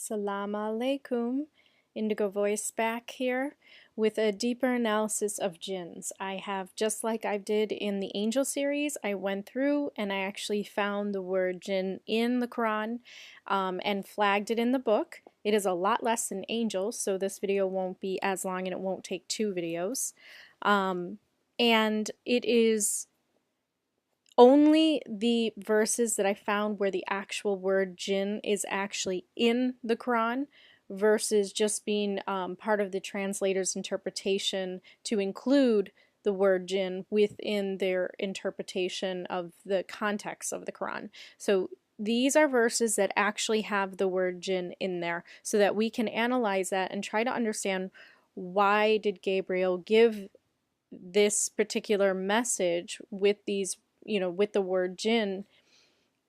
Salam alaikum. Indigo Voice back here with a deeper analysis of jinns. I have, just like I did in the Angel series, I went through and I actually found the word jinn in the Quran and flagged it in the book. It is a lot less than angels, so this video won't be as long and it won't take 2 videos. And it is only the verses that I found where the actual word jinn is actually in the Quran versus just being part of the translator's interpretation to include the word jinn within their interpretation of the context of the Quran. So these are verses that actually have the word jinn in there so that we can analyze that and try to understand why did Gabriel give this particular message with these, with the word jinn,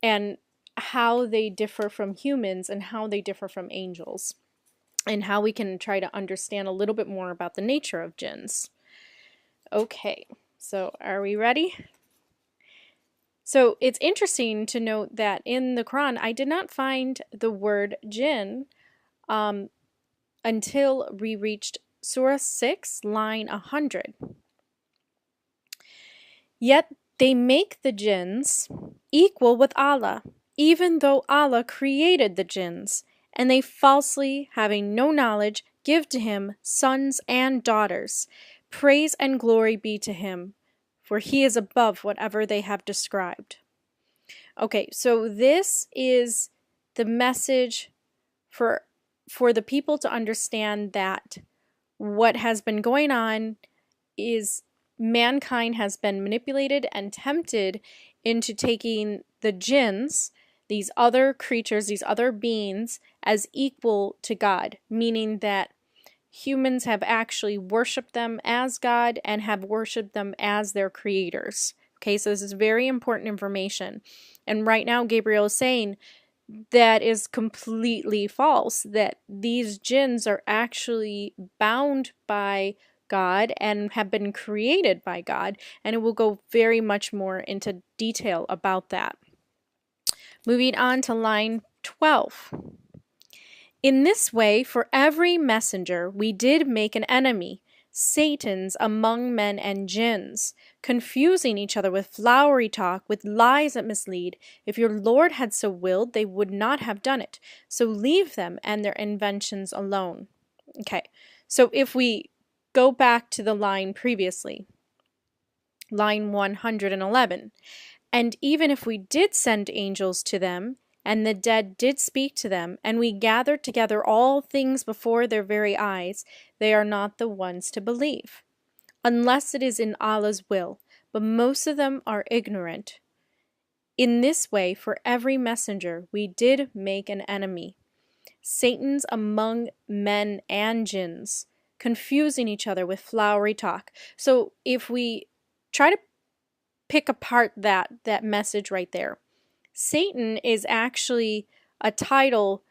and how they differ from humans and how they differ from angels, and how we can try to understand a little bit more about the nature of jinns. Okay, so are we ready? So it's interesting to note that in the Quran, I did not find the word jinn until we reached Surah 6, line 100. Yet they make the jinns equal with Allah, even though Allah created the jinns, and they falsely, having no knowledge, give to him sons and daughters. Praise and glory be to him, for he is above whatever they have described. Okay, so this is the message for the people to understand that what has been going on is mankind has been manipulated and tempted into taking the jinns, these other creatures, these other beings, as equal to God, meaning that humans have actually worshipped them as God and have worshipped them as their creators. Okay, so this is very important information. And right now, Gabriel is saying that is completely false, that these jinns are actually bound by God and have been created by God, and it will go very much more into detail about that. Moving on to line 12. In this way, for every messenger, we did make an enemy, Satans among men and jinns, confusing each other with flowery talk, with lies that mislead. If your Lord had so willed, they would not have done it. So leave them and their inventions alone. Okay, so if we go back to the line previously, line 111, and even if we did send angels to them, and the dead did speak to them, and we gathered together all things before their very eyes, they are not the ones to believe, unless it is in Allah's will, but most of them are ignorant. In this way, for every messenger, we did make an enemy, Satans among men and jinns, confusing each other with flowery talk. So if we try to pick apart that message right there, Satan is actually a title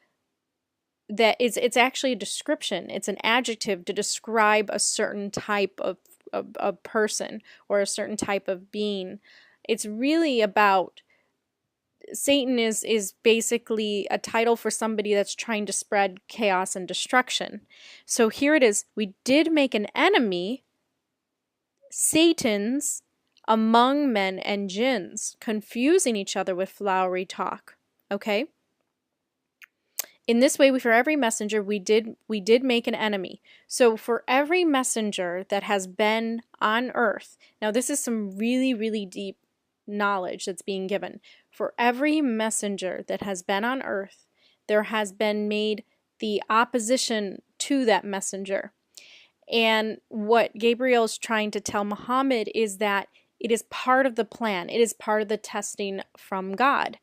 that it's actually a description. It's an adjective to describe a certain type of person or a certain type of being. It's really about, Satan is basically a title for somebody that's trying to spread chaos and destruction. So here it is. We did make an enemy, Satan's, among men and jinns, confusing each other with flowery talk. Okay? In this way, for every messenger, we did make an enemy. So for every messenger that has been on earth, now this is some really, really deep knowledge that's being given. For every messenger that has been on earth, there has been made the opposition to that messenger. And what Gabriel is trying to tell Muhammad is that it is part of the plan. It is part of the testing from God.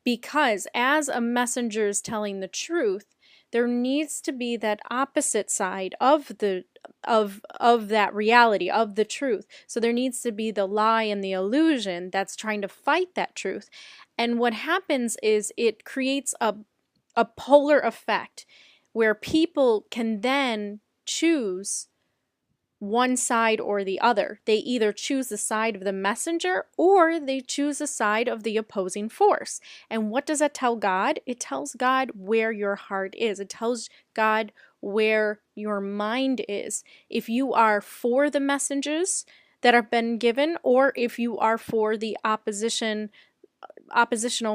Because as a messenger is telling the truth, there needs to be that opposite side of that reality, of the truth. So there needs to be the lie and the illusion that's trying to fight that truth. And what happens is it creates a polar effect where people can then choose one side or the other. They either choose the side of the messenger or they choose the side of the opposing force. And what does that tell God? It tells God where your heart is. It tells God where your mind is. If you are for the messengers that have been given, or if you are for the oppositional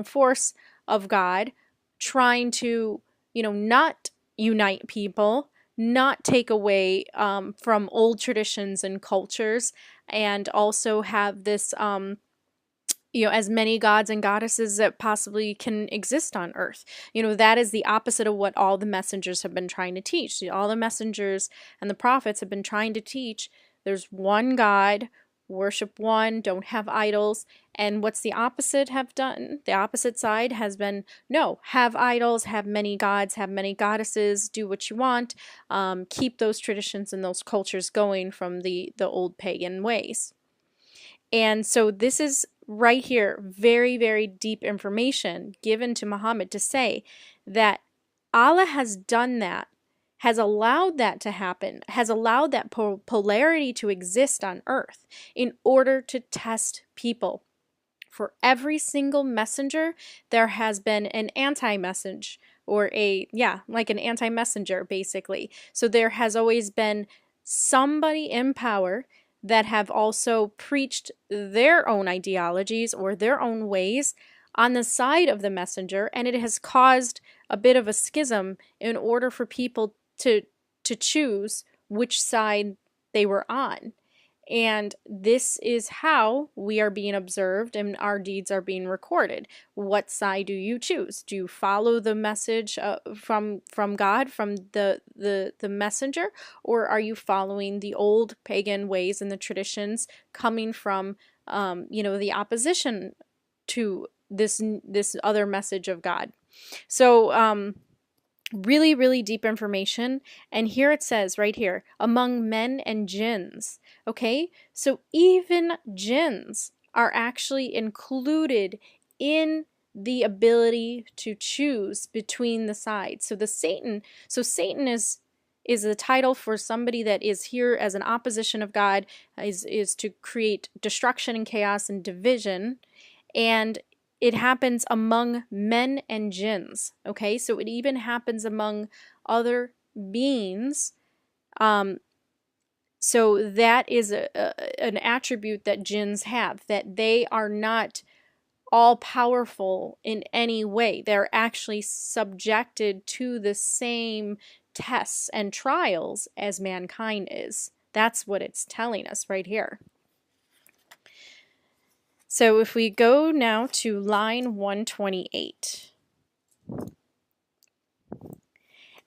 force of God, trying to, not unite people, not take away from old traditions and cultures, and also have this, as many gods and goddesses that possibly can exist on earth. That is the opposite of what all the messengers have been trying to teach. All the messengers and the prophets have been trying to teach there's one God, worship one, don't have idols. And what's the opposite have done? The opposite side has been, no, have idols, have many gods, have many goddesses, do what you want, keep those traditions and those cultures going from the old pagan ways. And so this is right here, very, very deep information given to Muhammad to say that Allah has done that, has allowed that to happen, has allowed that polarity to exist on earth in order to test people. For every single messenger, there has been an anti-message, or like an anti-messenger, basically. So there has always been somebody in power that have also preached their own ideologies or their own ways on the side of the messenger, and it has caused a bit of a schism in order for people to choose which side they were on. And this is how we are being observed and our deeds are being recorded. What side do you choose? Do you follow the message from God, from the messenger, or are you following the old pagan ways and the traditions coming from the opposition to this other message of God? So really, really deep information. And here it says right here, among men and jinns. Okay, so even jinns are actually included in the ability to choose between the sides. So Satan is the title for somebody that is here as an opposition of God, is to create destruction and chaos and division. And it happens among men and jinns, okay? So it even happens among other beings. So that is an attribute that jinns have, that they are not all powerful in any way. They're actually subjected to the same tests and trials as mankind is. That's what it's telling us right here. So if we go now to line 128.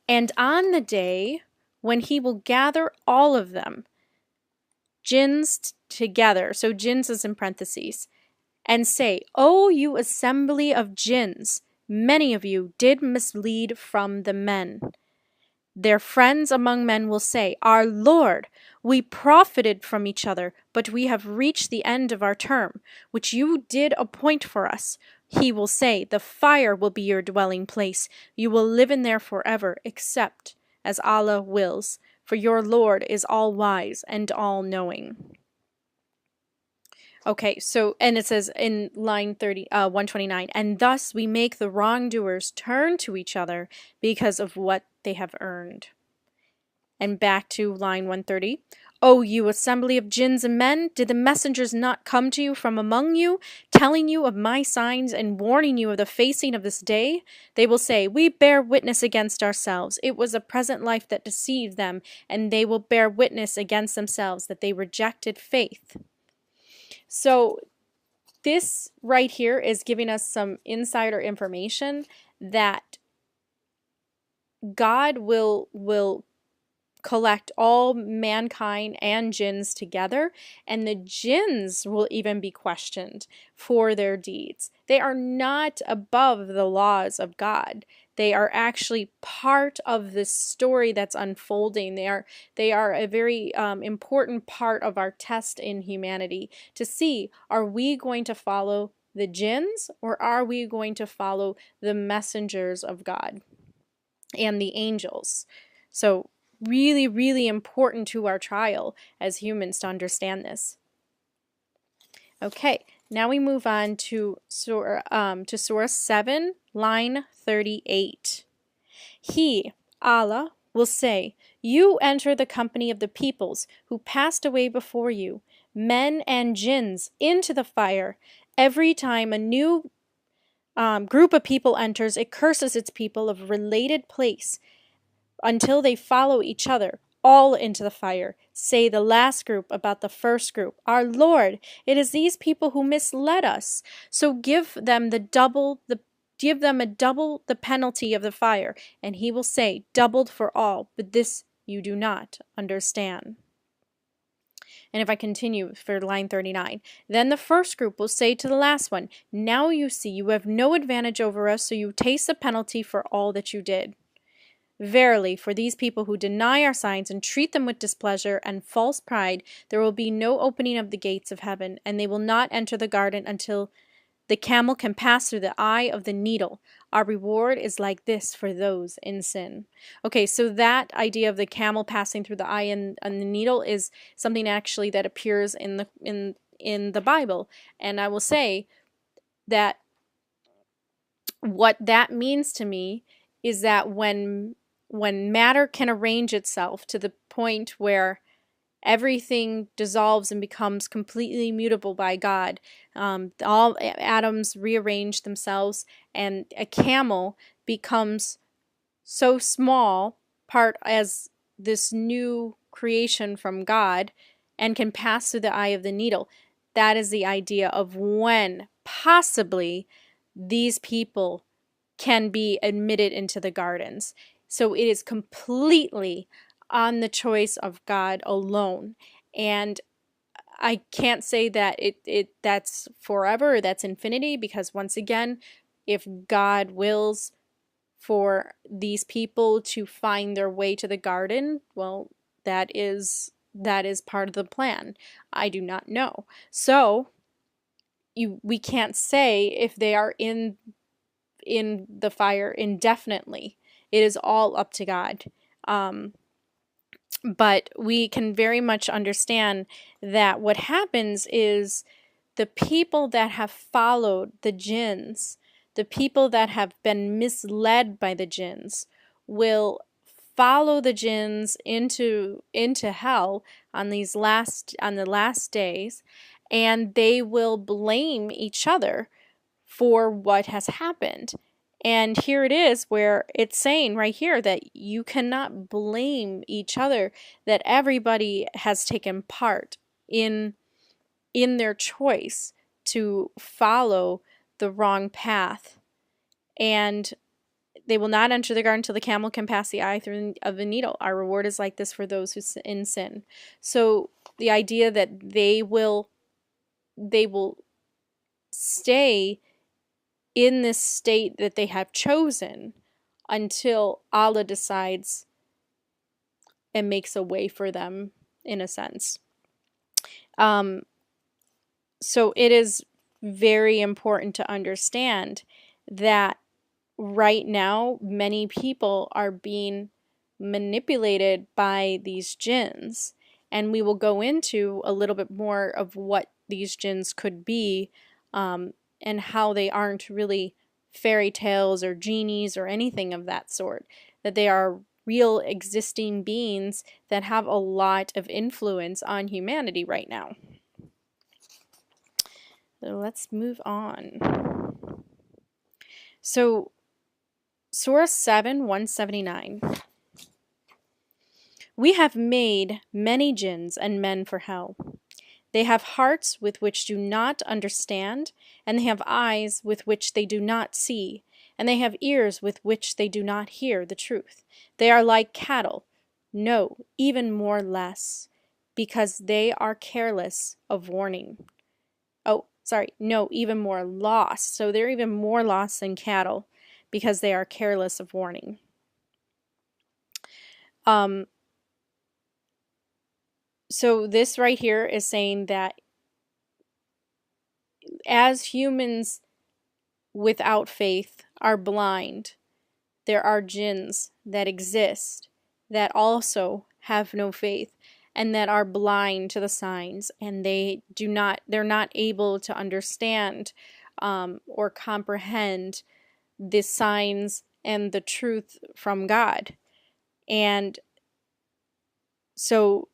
And on the day when he will gather all of them, jinns together, so jinns is in parentheses, and say, O you assembly of jinns, many of you did mislead from the men. Their friends among men will say, Our Lord, we profited from each other, but we have reached the end of our term, which you did appoint for us. He will say, The fire will be your dwelling place. You will live in there forever, except as Allah wills, for your Lord is all-wise and all-knowing. Okay, so, and it says in line 129, and thus we make the wrongdoers turn to each other because of what they have earned. And back to line 130. O you assembly of jinns and men, did the messengers not come to you from among you, telling you of my signs and warning you of the facing of this day? They will say, We bear witness against ourselves. It was a present life that deceived them, and they will bear witness against themselves that they rejected faith. So this right here is giving us some insider information that God will collect all mankind and jinns together, and the jinns will even be questioned for their deeds. They are not above the laws of God. They are actually part of this story that's unfolding. They are a very important part of our test in humanity to see, are we going to follow the jinns or are we going to follow the messengers of God and the angels? So really, really important to our trial as humans to understand this. Okay, now we move on to Surah 7, line 38. He, Allah, will say, "You enter the company of the peoples who passed away before you, men and jinns, into the fire. Every time a new group of people enters, it curses its people of related place until they follow each other, all into the fire. Say the last group about the first group, Our Lord, it is these people who misled us. So give them a double the penalty of the fire." And he will say, "Doubled for all, but this you do not understand." And if I continue for line 39, then the first group will say to the last one, "Now you see you have no advantage over us, so you taste the penalty for all that you did." Verily, for these people who deny our signs and treat them with displeasure and false pride, there will be no opening of the gates of heaven, and they will not enter the garden until the camel can pass through the eye of the needle. Our reward is like this for those in sin. Okay, so that idea of the camel passing through the eye and the needle is something actually that appears in the Bible. And I will say that what that means to me is that when matter can arrange itself to the point where everything dissolves and becomes completely mutable by God, all atoms rearrange themselves, and a camel becomes so small part as this new creation from God and can pass through the eye of the needle. That is the idea of when possibly these people can be admitted into the gardens. So it is completely on the choice of God alone. And I can't say that that's forever or that's infinity, because once again, if God wills for these people to find their way to the garden, well, that is part of the plan. I do not know. So we can't say if they are in the fire indefinitely. It is all up to God. But we can very much understand that what happens is the people that have followed the jinns, the people that have been misled by the jinns, will follow the jinns into hell on the last days, and they will blame each other for what has happened. And here it is where it's saying right here that you cannot blame each other, that everybody has taken part in their choice to follow the wrong path. And they will not enter the garden until the camel can pass the eye through of the needle. Our reward is like this for those who in sin. So the idea that they will stay in this state that they have chosen until Allah decides and makes a way for them, in a sense. So it is very important to understand that right now many people are being manipulated by these jinns, and we will go into a little bit more of what these jinns could be, and how they aren't really fairy tales or genies or anything of that sort, that they are real existing beings that have a lot of influence on humanity right now. So let's move on. So Surah 7, 179. We have made many jinns and men for hell. They have hearts with which do not understand, and they have eyes with which they do not see, and they have ears with which they do not hear the truth. They are like cattle, no, even more less, because they are careless of warning. Oh, sorry, no, even more lost. So they're even more lost than cattle because they are careless of warning. So this right here is saying that as humans without faith are blind, there are jinns that exist that also have no faith and that are blind to the signs, and they're not able to understand or comprehend the signs and the truth from God. And so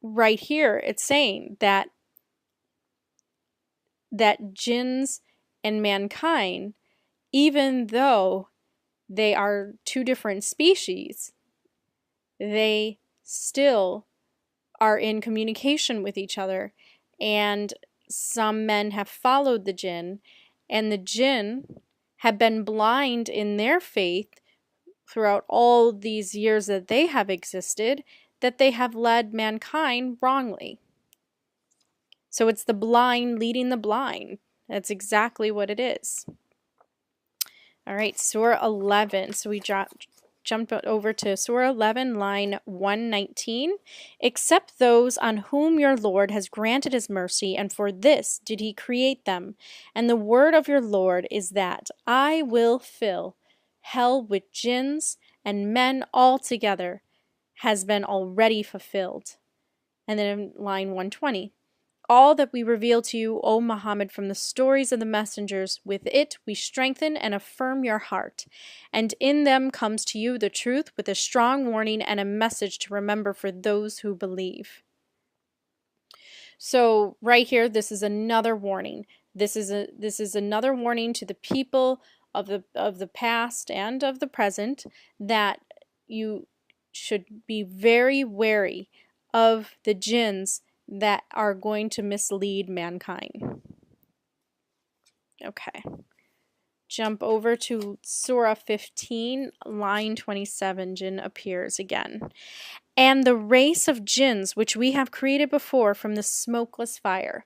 right here it's saying that jinns and mankind, even though they are two different species, they still are in communication with each other. And some men have followed the jinn, and the jinn have been blind in their faith throughout all these years that they have existed, that they have led mankind wrongly. So it's the blind leading the blind. That's exactly what it is. All right, Surah 11. So we jumped over to Surah 11, line 119. Except those on whom your Lord has granted his mercy, and for this did he create them. And the word of your Lord is that I will fill hell with jinns and men altogether, has been already fulfilled. And then in line 120. All that we reveal to you, O Muhammad, from the stories of the messengers, with it we strengthen and affirm your heart. And in them comes to you the truth with a strong warning and a message to remember for those who believe. So right here, this is another warning. This is another warning to the people of the past and of the present, that you should be very wary of the jinns that are going to mislead mankind. Okay. Jump over to Surah 15, line 27. Jinn appears again. And the race of jinns which we have created before from the smokeless fire.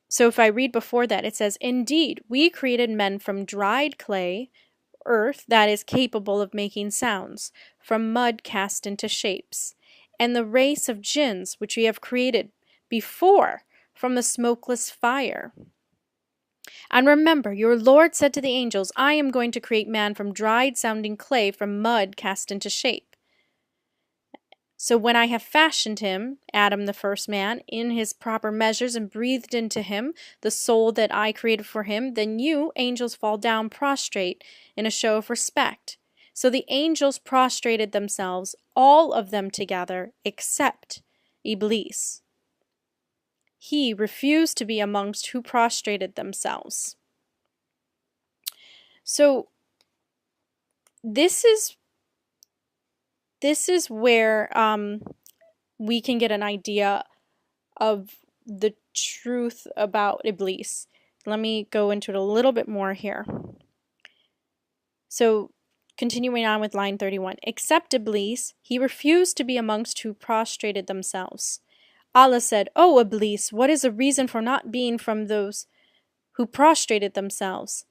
So if I read before that, it says, indeed, we created men from dried clay, earth that is capable of making sounds, from mud cast into shapes. And the race of jinns which we have created before from the smokeless fire. And remember, your Lord said to the angels, I am going to create man from dried sounding clay, from mud cast into shape. So when I have fashioned him, Adam the first man, in his proper measures and breathed into him the soul that I created for him, then you, angels, fall down prostrate in a show of respect. So the angels prostrated themselves, all of them together, except Iblis. He refused to be amongst who prostrated themselves. So this is where we can get an idea of the truth about Iblis. Let me go into it a little bit more here. So continuing on with line 31. Except Iblis, he refused to be amongst who prostrated themselves. Allah said, O Iblis, what is the reason for not being from those who prostrated themselves?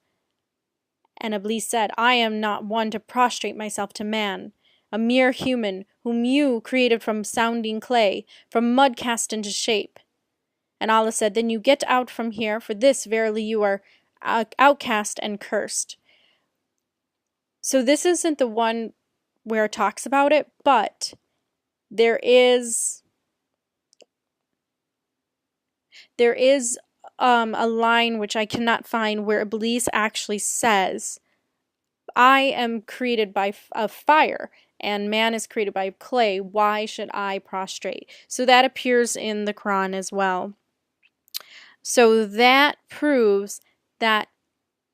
And Iblis said, I am not one to prostrate myself to man, a mere human whom you created from sounding clay, from mud cast into shape. And Allah said, then you get out from here, for this verily you are outcast and cursed. So this isn't the one where it talks about it, but there is a line which I cannot find where Iblis actually says, I am created by fire and man is created by clay. Why should I prostrate? So that appears in the Quran as well. So that proves that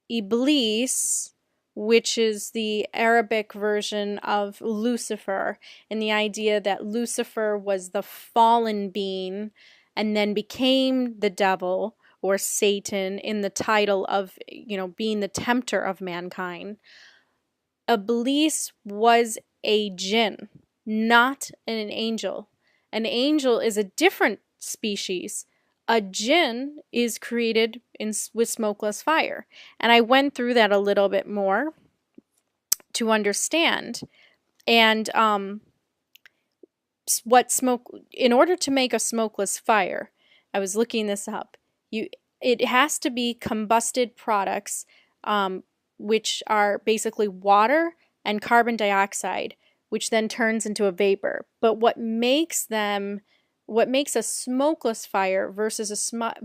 Iblis, which is the Arabic version of Lucifer, and the idea that Lucifer was the fallen being and then became the devil or Satan in the title of, being the tempter of mankind. Iblis was a jinn, not an angel. An angel is a different species. A jinn is created with smokeless fire. And I went through that a little bit more to understand. And in order to make a smokeless fire, I was looking this up, it has to be combusted products, which are basically water and carbon dioxide, which then turns into a vapor. But what makes a smokeless fire versus a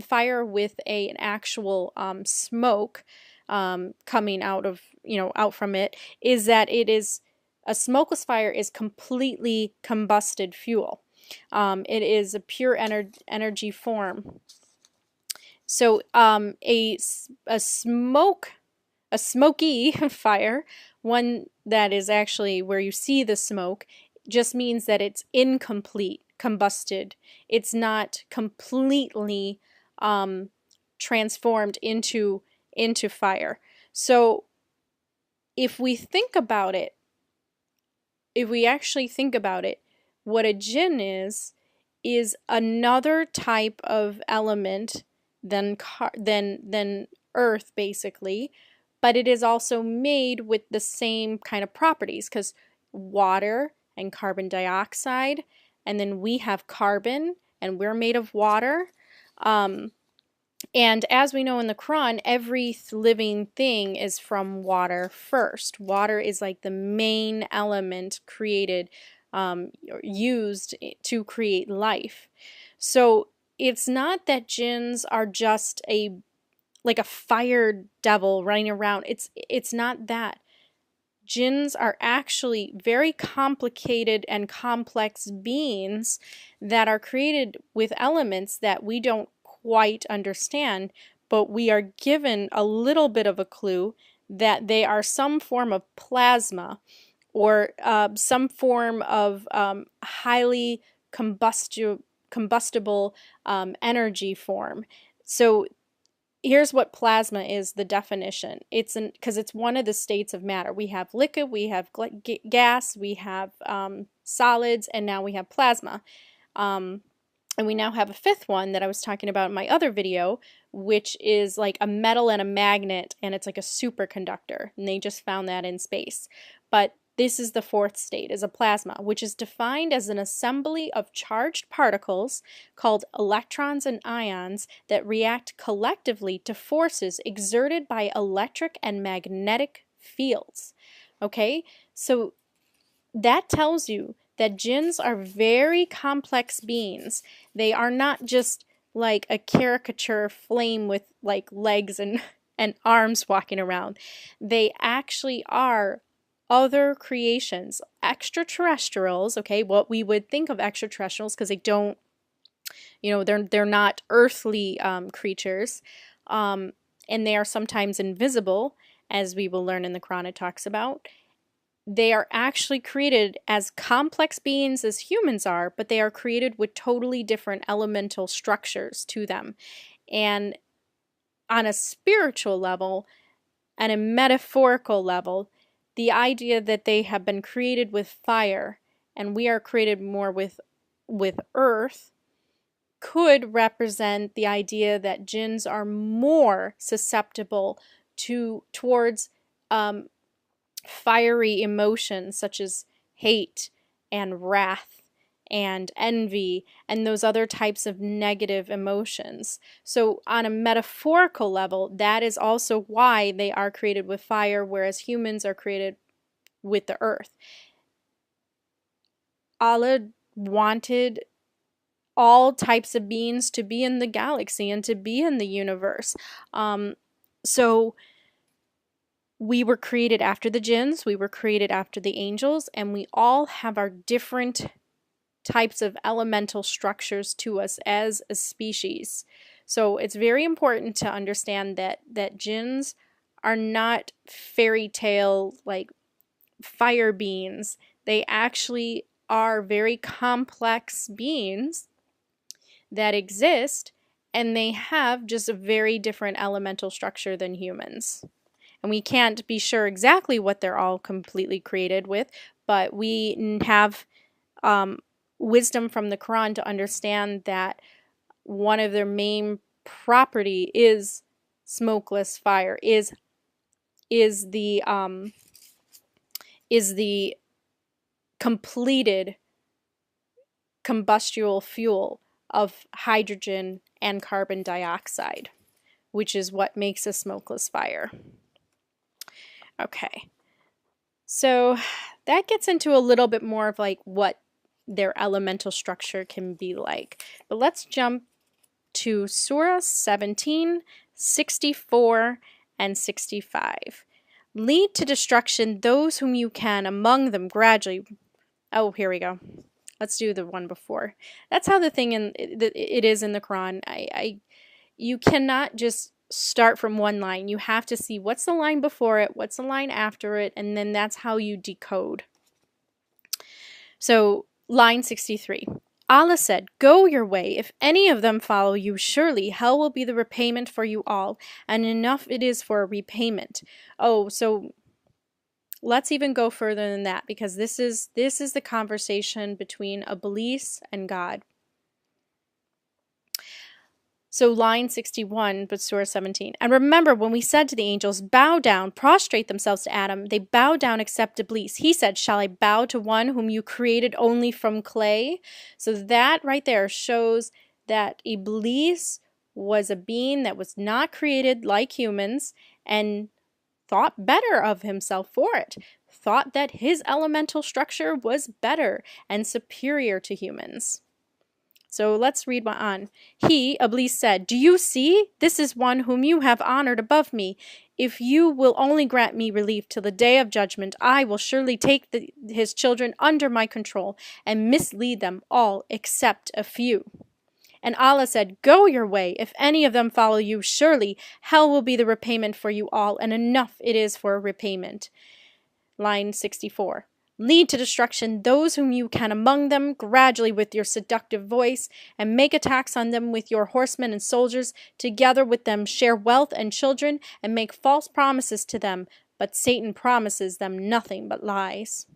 fire with an actual smoke coming out of, out from it, is that a smokeless fire is completely combusted fuel. It is a pure energy form. So a smoky fire, one that is actually where you see the smoke, just means that it's incomplete, combusted. It's not completely transformed into fire. So if we actually think about it, what a Jinn is another type of element than earth, basically, but it is also made with the same kind of properties, because water and carbon dioxide, and then we have carbon and we're made of water. And as we know in the Quran, every living thing is from water first. Water is like the main element created, used to create life. So it's not that jinns are just like a fire devil running around. It's not that. Jinns are actually very complicated and complex beings that are created with elements that we don't quite understand, but we are given a little bit of a clue that they are some form of plasma, or some form of highly combustible energy form. So here's what plasma is, the definition. Because it's one of the states of matter. We have liquid, we have gas, we have solids, and now we have plasma. And we now have a fifth one that I was talking about in my other video, which is like a metal and a magnet, and it's like a superconductor. And they just found that in space. But this is the fourth state, is a plasma, which is defined as an assembly of charged particles called electrons and ions that react collectively to forces exerted by electric and magnetic fields. Okay, so that tells you that jinns are very complex beings. They are not just like a caricature flame with like legs and arms walking around. They actually are other creations, extraterrestrials, okay, what we would think of extraterrestrials, because they don't, they're not earthly creatures, and they are sometimes invisible, as we will learn in the Quran it talks about. They are actually created as complex beings as humans are, but they are created with totally different elemental structures to them. And on a spiritual level and a metaphorical level, the idea that they have been created with fire and we are created more with earth could represent the idea that jinns are more susceptible towards fiery emotions such as hate and wrath and envy and those other types of negative emotions. So on a metaphorical level, that is also why they are created with fire, whereas humans are created with the earth. Allah wanted all types of beings to be in the galaxy and to be in the universe. So we were created after the jinns, we were created after the angels, and we all have our different types of elemental structures to us as a species. So it's very important to understand that jinns are not fairy tale like fire beings. They actually are very complex beings that exist, and they have just a very different elemental structure than humans. And we can't be sure exactly what they're all completely created with, but we have wisdom from the Quran to understand that one of their main property is smokeless fire, is the completed combustible fuel of hydrogen and carbon dioxide, which is what makes a smokeless fire. Okay, so that gets into a little bit more of like what their elemental structure can be like. But let's jump to Surah 17, 64, and 65. Lead to destruction those whom you can among them gradually. Oh, here we go. Let's do the one before. That's how the thing it is in the Quran. You cannot just start from one line. You have to see what's the line before it, what's the line after it, and then that's how you decode. So, line 63. Allah said, "Go your way. If any of them follow you, surely hell will be the repayment for you all, and enough it is for a repayment." Oh, so let's even go further than that, because this is the conversation between Iblis and God. So line 61, but Surah 17. And remember when we said to the angels, bow down, prostrate themselves to Adam, they bowed down except Iblis. He said, shall I bow to one whom you created only from clay? So that right there shows that Iblis was a being that was not created like humans and thought better of himself for it. Thought that his elemental structure was better and superior to humans. So let's read on. He, Iblis, said, do you see? This is one whom you have honored above me. If you will only grant me relief till the day of judgment, I will surely take his children under my control and mislead them all except a few. And Allah said, go your way. If any of them follow you, surely hell will be the repayment for you all, and enough it is for a repayment. Line 64. Lead to destruction those whom you can among them gradually with your seductive voice, and make attacks on them with your horsemen and soldiers. Together with them share wealth and children, and make false promises to them, but Satan promises them nothing but lies.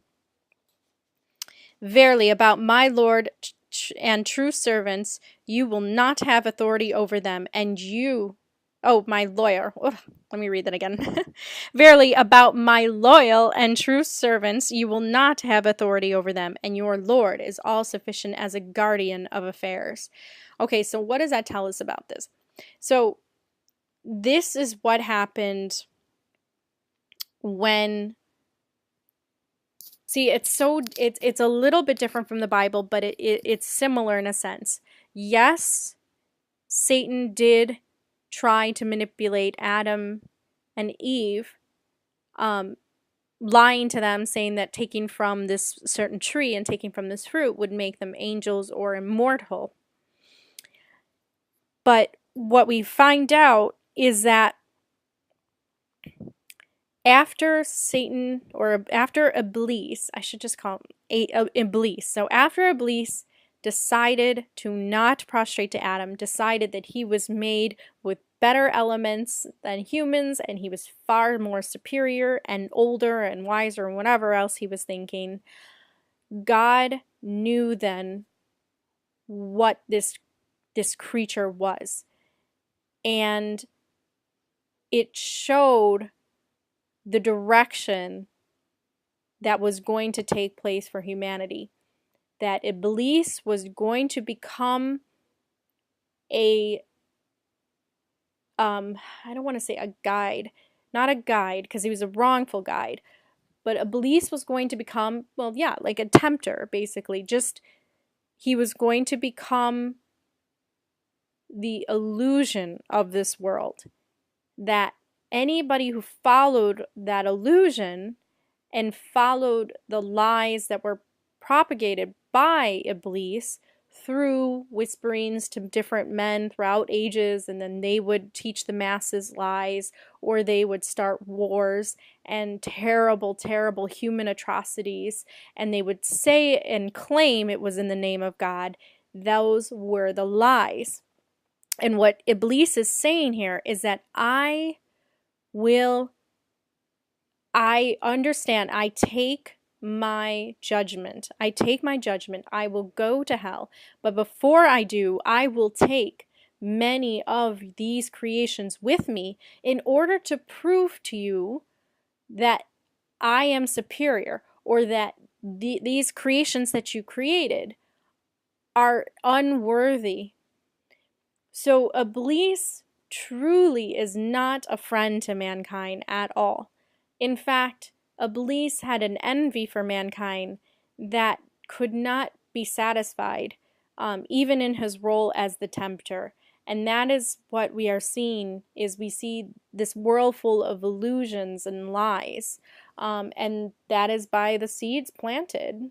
Verily, about my Lord and true servants, you will not have authority over them, and you... Oh, my lawyer. Ugh, let me read that again. Verily, about my loyal and true servants, you will not have authority over them, and your Lord is all sufficient as a guardian of affairs. Okay, so what does that tell us about this? So, this is what happened when... See, it's a little bit different from the Bible, but it's similar in a sense. Yes, Satan did try to manipulate Adam and Eve, lying to them, saying that taking from this certain tree and taking from this fruit would make them angels or immortal. But what we find out is that after Satan, or after Iblis, I should just call him Iblis. So after Iblis decided to not prostrate to Adam, decided that he was made with better elements than humans, and he was far more superior and older and wiser and whatever else he was thinking, God knew then what this creature was. And it showed the direction that was going to take place for humanity. That Iblis was going to become a, I don't want to say a guide, not a guide, because he was a wrongful guide, but Iblis was going to become, well, yeah, like a tempter, basically. Just, he was going to become the illusion of this world. That anybody who followed that illusion and followed the lies that were propagated by Iblis through whisperings to different men throughout ages, and then they would teach the masses lies, or they would start wars and terrible, terrible human atrocities, and they would say and claim it was in the name of God. Those were the lies. And what Iblis is saying here is that I understand, I take my judgment. I will go to hell. But before I do, I will take many of these creations with me in order to prove to you that I am superior, or that these creations that you created are unworthy. So Iblis truly is not a friend to mankind at all. In fact, Iblis had an envy for mankind that could not be satisfied, even in his role as the tempter. And that is what we are seeing, is we see this world full of illusions and lies. And that is by the seeds planted.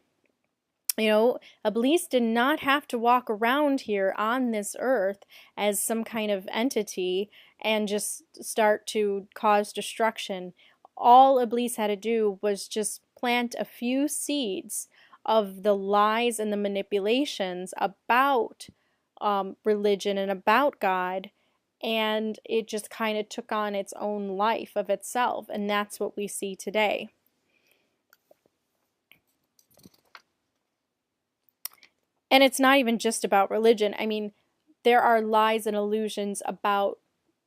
You know, Iblis did not have to walk around here on this earth as some kind of entity and just start to cause destruction. All Iblis had to do was just plant a few seeds of the lies and the manipulations about religion and about God, and it just kind of took on its own life of itself, and that's what we see today. And it's not even just about religion. I mean, there are lies and illusions about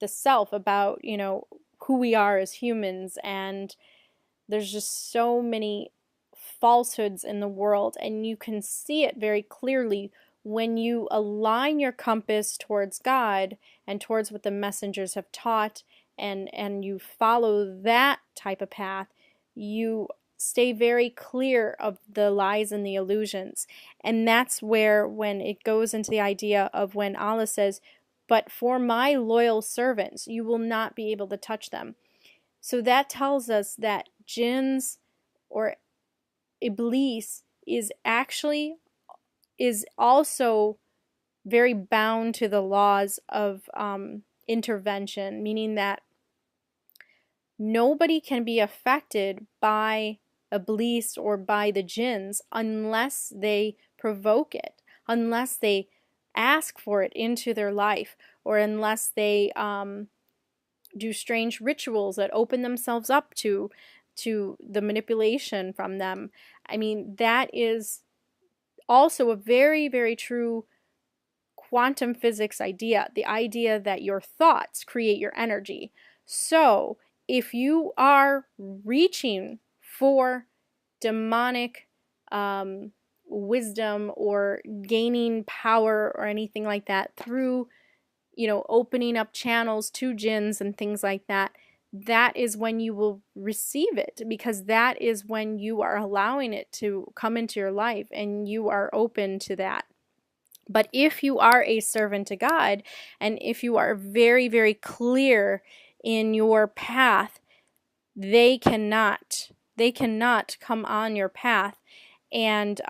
the self, about, you know, who we are as humans, and there's just so many falsehoods in the world, and you can see it very clearly when you align your compass towards God and towards what the messengers have taught, and you follow that type of path. You stay very clear of the lies and the illusions. And that's where, when it goes into the idea of when Allah says, "But for my loyal servants, you will not be able to touch them." So that tells us that jinns or Iblis is also very bound to the laws of intervention, meaning that nobody can be affected by Iblis or by the jinns unless they provoke it, unless they ask for it into their life, or unless they do strange rituals that open themselves up to the manipulation from them. I mean, that is also a very, very true quantum physics idea, the idea that your thoughts create your energy. So if you are reaching for demonic wisdom or gaining power or anything like that through, you know, opening up channels to jinns and things like that, that is when you will receive it, because that is when you are allowing it to come into your life and you are open to that. But if you are a servant to God, and if you are very, very clear in your path, they cannot come on your path and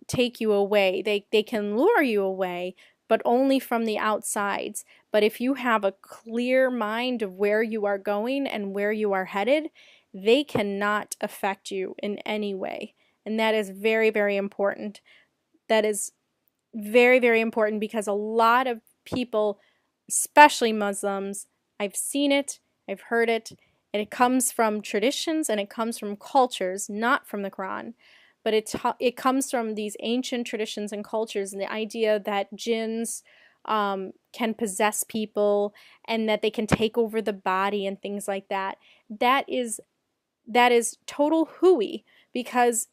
take you away. They can lure you away, but only from the outsides. But if you have a clear mind of where you are going and where you are headed, they cannot affect you in any way. And that is very, very important. That is very, very important, because a lot of people, especially Muslims, I've seen it, I've heard it, and it comes from traditions and it comes from cultures, not from the Quran. But it comes from these ancient traditions and cultures, and the idea that jinns can possess people and that they can take over the body and things like that. That is total hooey, because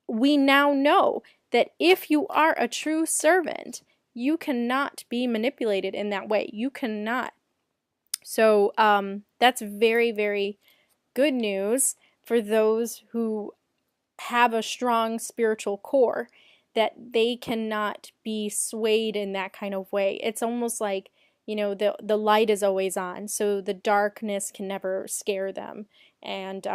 we now know that if you are a true servant, you cannot be manipulated in that way. You cannot. So that's very, very good news for those who have a strong spiritual core, that they cannot be swayed in that kind of way. It's almost like, you know, the light is always on, so the darkness can never scare them, and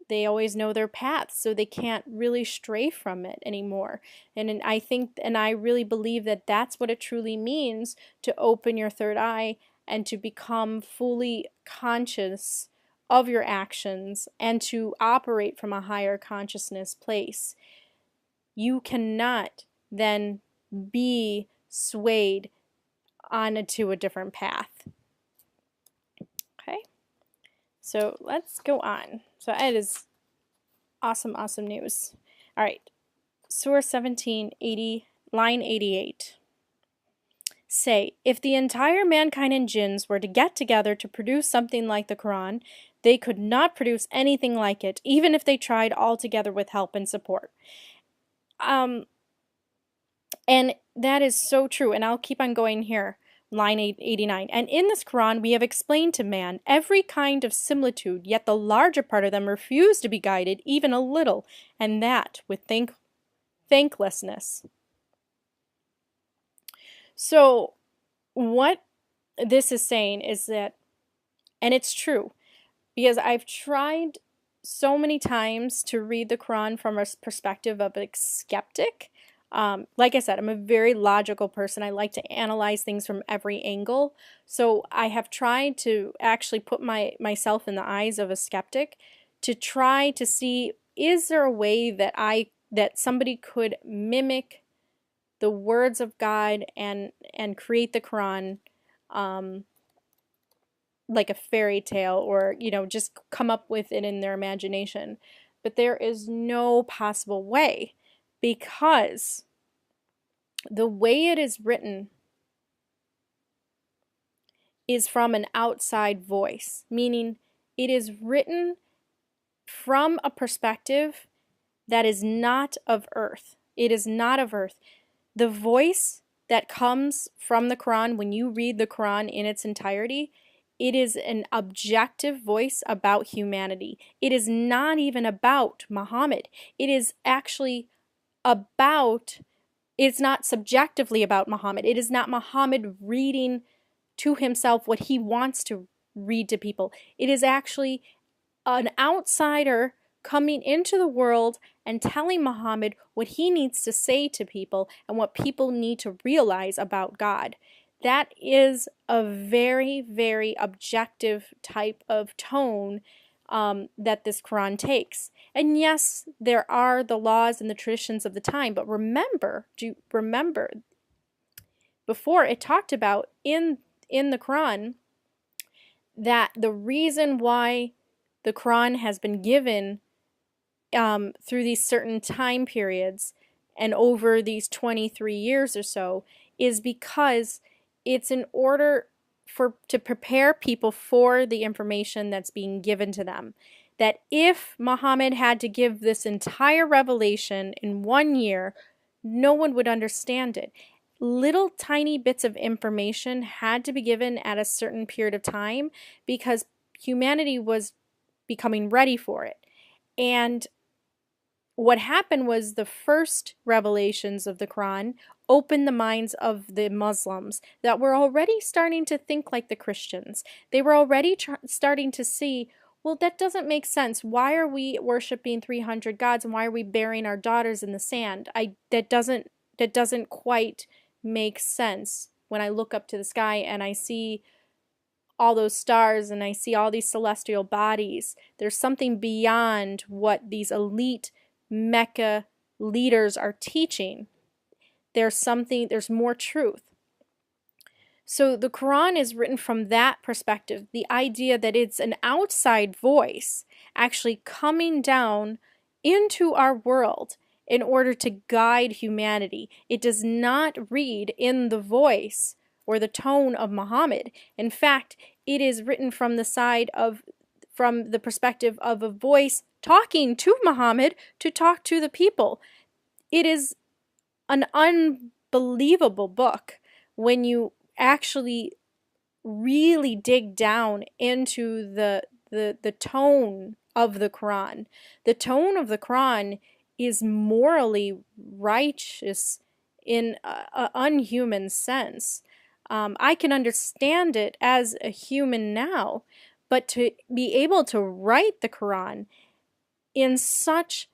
they always know their path, so they can't really stray from it anymore. And I think, and I really believe that that's what it truly means to open your third eye and to become fully conscious of your actions and to operate from a higher consciousness place. You cannot then be swayed onto a different path. Okay, so let's go on. So it is awesome, awesome news. All right, Surah 17, line 88. Say, if the entire mankind and jinns were to get together to produce something like the Quran, they could not produce anything like it, even if they tried all together with help and support. And that is so true, and I'll keep on going here. line 89. And in this Quran we have explained to man every kind of similitude, yet the larger part of them refuse to be guided even a little, and that with thanklessness. So what this is saying is that, and it's true, because I've tried so many times to read the Quran from a perspective of a skeptic. Like I said, I'm a very logical person. I like to analyze things from every angle. So I have tried to actually put myself in the eyes of a skeptic to try to see, is there a way that somebody could mimic the words of God and create the Quran like a fairy tale, or just come up with it in their imagination. But there is no possible way, because the way it is written is from an outside voice, meaning it is written from a perspective that is not of earth. It is not of earth. The voice that comes from the Quran, when you read the Quran in its entirety, it is an objective voice about humanity. It is not even about Muhammad. It is actually about, it's not subjectively about Muhammad. It is not Muhammad reading to himself what he wants to read to people. It is actually an outsider coming into the world and telling Muhammad what he needs to say to people and what people need to realize about God. That is a very, very objective type of tone that this Quran takes. And yes, there are the laws and the traditions of the time, but remember, before it talked about in the Quran that the reason why the Quran has been given through these certain time periods and over these 23 years or so is because it's in order to prepare people for the information that's being given to them. That if Muhammad had to give this entire revelation in 1 year, no one would understand it. Little tiny bits of information had to be given at a certain period of time because humanity was becoming ready for it. And what happened was the first revelations of the Quran opened the minds of the Muslims that were already starting to think like the Christians. They were already starting to see, well, that doesn't make sense. Why are we worshiping 300 gods, and why are we burying our daughters in the sand? That doesn't quite make sense. When I look up to the sky and I see all those stars and I see all these celestial bodies, there's something beyond what these elite Mecca leaders are teaching. There's more truth. So the Quran is written from that perspective, the idea that it's an outside voice actually coming down into our world in order to guide humanity. It does not read in the voice or the tone of Muhammad. In fact, it is written from the perspective of a voice talking to Muhammad to talk to the people. It is an unbelievable book when you actually really dig down into the tone of the Quran. The tone of the Quran is morally righteous in an unhuman sense. I can understand it as a human now, but to be able to write the Quran in such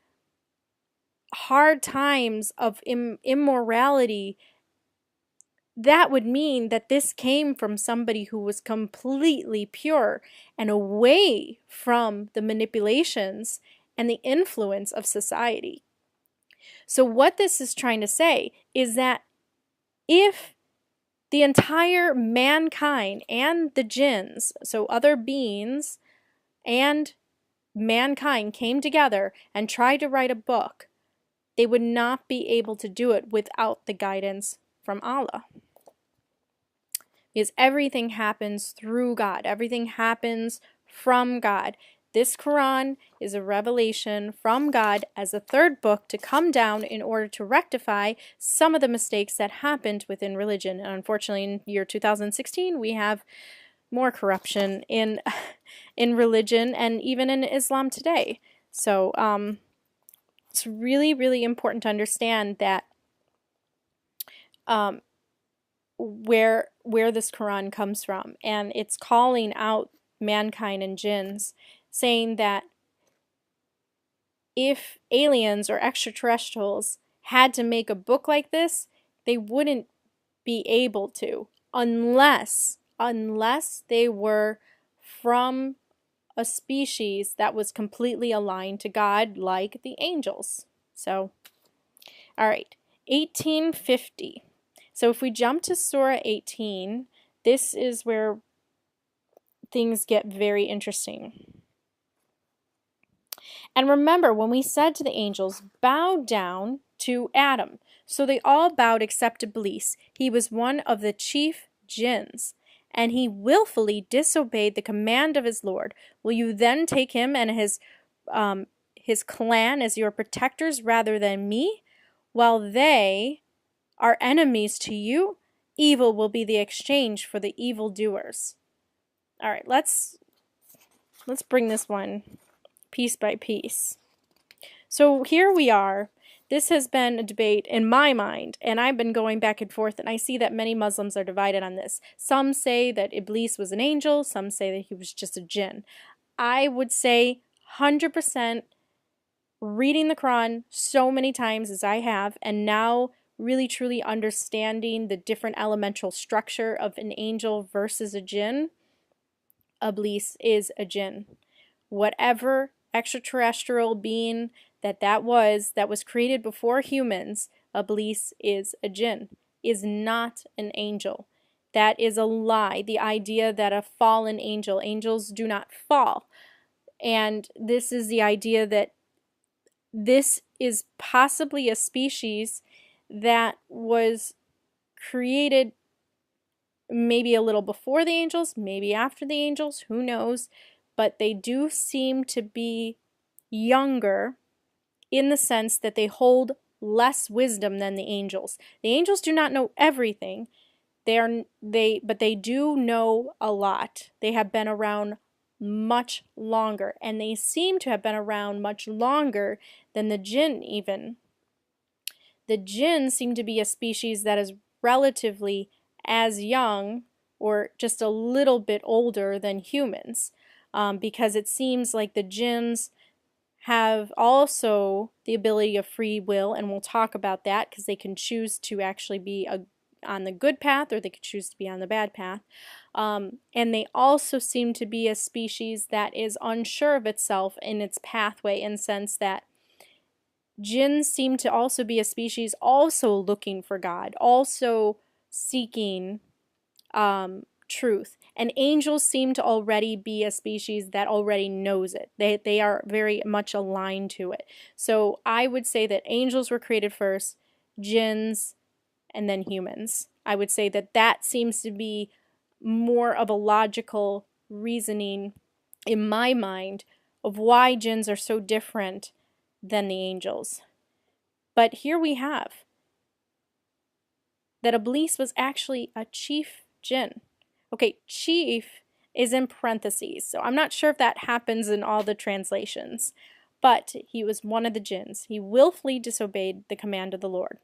hard times of immorality, that would mean that this came from somebody who was completely pure and away from the manipulations and the influence of society. So what this is trying to say is that if the entire mankind and the jinns, so other beings and mankind, came together and tried to write a book, they would not be able to do it without the guidance from Allah. Because everything happens through God. Everything happens from God. This Quran is a revelation from God as a third book to come down in order to rectify some of the mistakes that happened within religion. And unfortunately, in year 2016, we have more corruption in religion and even in Islam today. So it's really, really important to understand that where this Quran comes from, and it's calling out mankind and jinns, saying that if aliens or extraterrestrials had to make a book like this, they wouldn't be able to unless they were from a species that was completely aligned to God, like the angels. So, all right, 1850. So if we jump to Surah 18, this is where things get very interesting. And remember, when we said to the angels, bow down to Adam. So they all bowed except Iblis. He was one of the chief jinns, and he willfully disobeyed the command of his Lord. Will you then take him and his clan as your protectors rather than me? While they are enemies to you, evil will be the exchange for the evildoers. All right, let's bring this one piece by piece. So here we are. This has been a debate in my mind, and I've been going back and forth, and I see that many Muslims are divided on this. Some say that Iblis was an angel, some say that he was just a jinn. I would say 100% reading the Quran so many times as I have, and now really truly understanding the different elemental structure of an angel versus a jinn, Iblis is a jinn. Whatever extraterrestrial being that was created before humans, Iblis is a jinn, is not an angel. That is a lie. The idea that a fallen angels do not fall. And this is the idea that this is possibly a species that was created maybe a little before the angels, maybe after the angels, who knows, but they do seem to be younger in the sense that they hold less wisdom than the angels. The angels do not know everything, but they do know a lot. They have been around much longer, and they seem to have been around much longer than the jinn even. The jinn seem to be a species that is relatively as young or just a little bit older than humans, because it seems like the jinns have also the ability of free will, and we'll talk about that because they can choose to actually be on the good path, or they could choose to be on the bad path. And they also seem to be a species that is unsure of itself in its pathway, in the sense that jinns seem to also be a species also looking for God, also seeking truth. And angels seem to already be a species that already knows it. They are very much aligned to it. So I would say that angels were created first, jinns, and then humans. I would say that that seems to be more of a logical reasoning in my mind of why jinns are so different than the angels. But here we have that Iblis was actually a chief jinn. Okay, chief is in parentheses, so I'm not sure if that happens in all the translations, but he was one of the jinns. He willfully disobeyed the command of the Lord.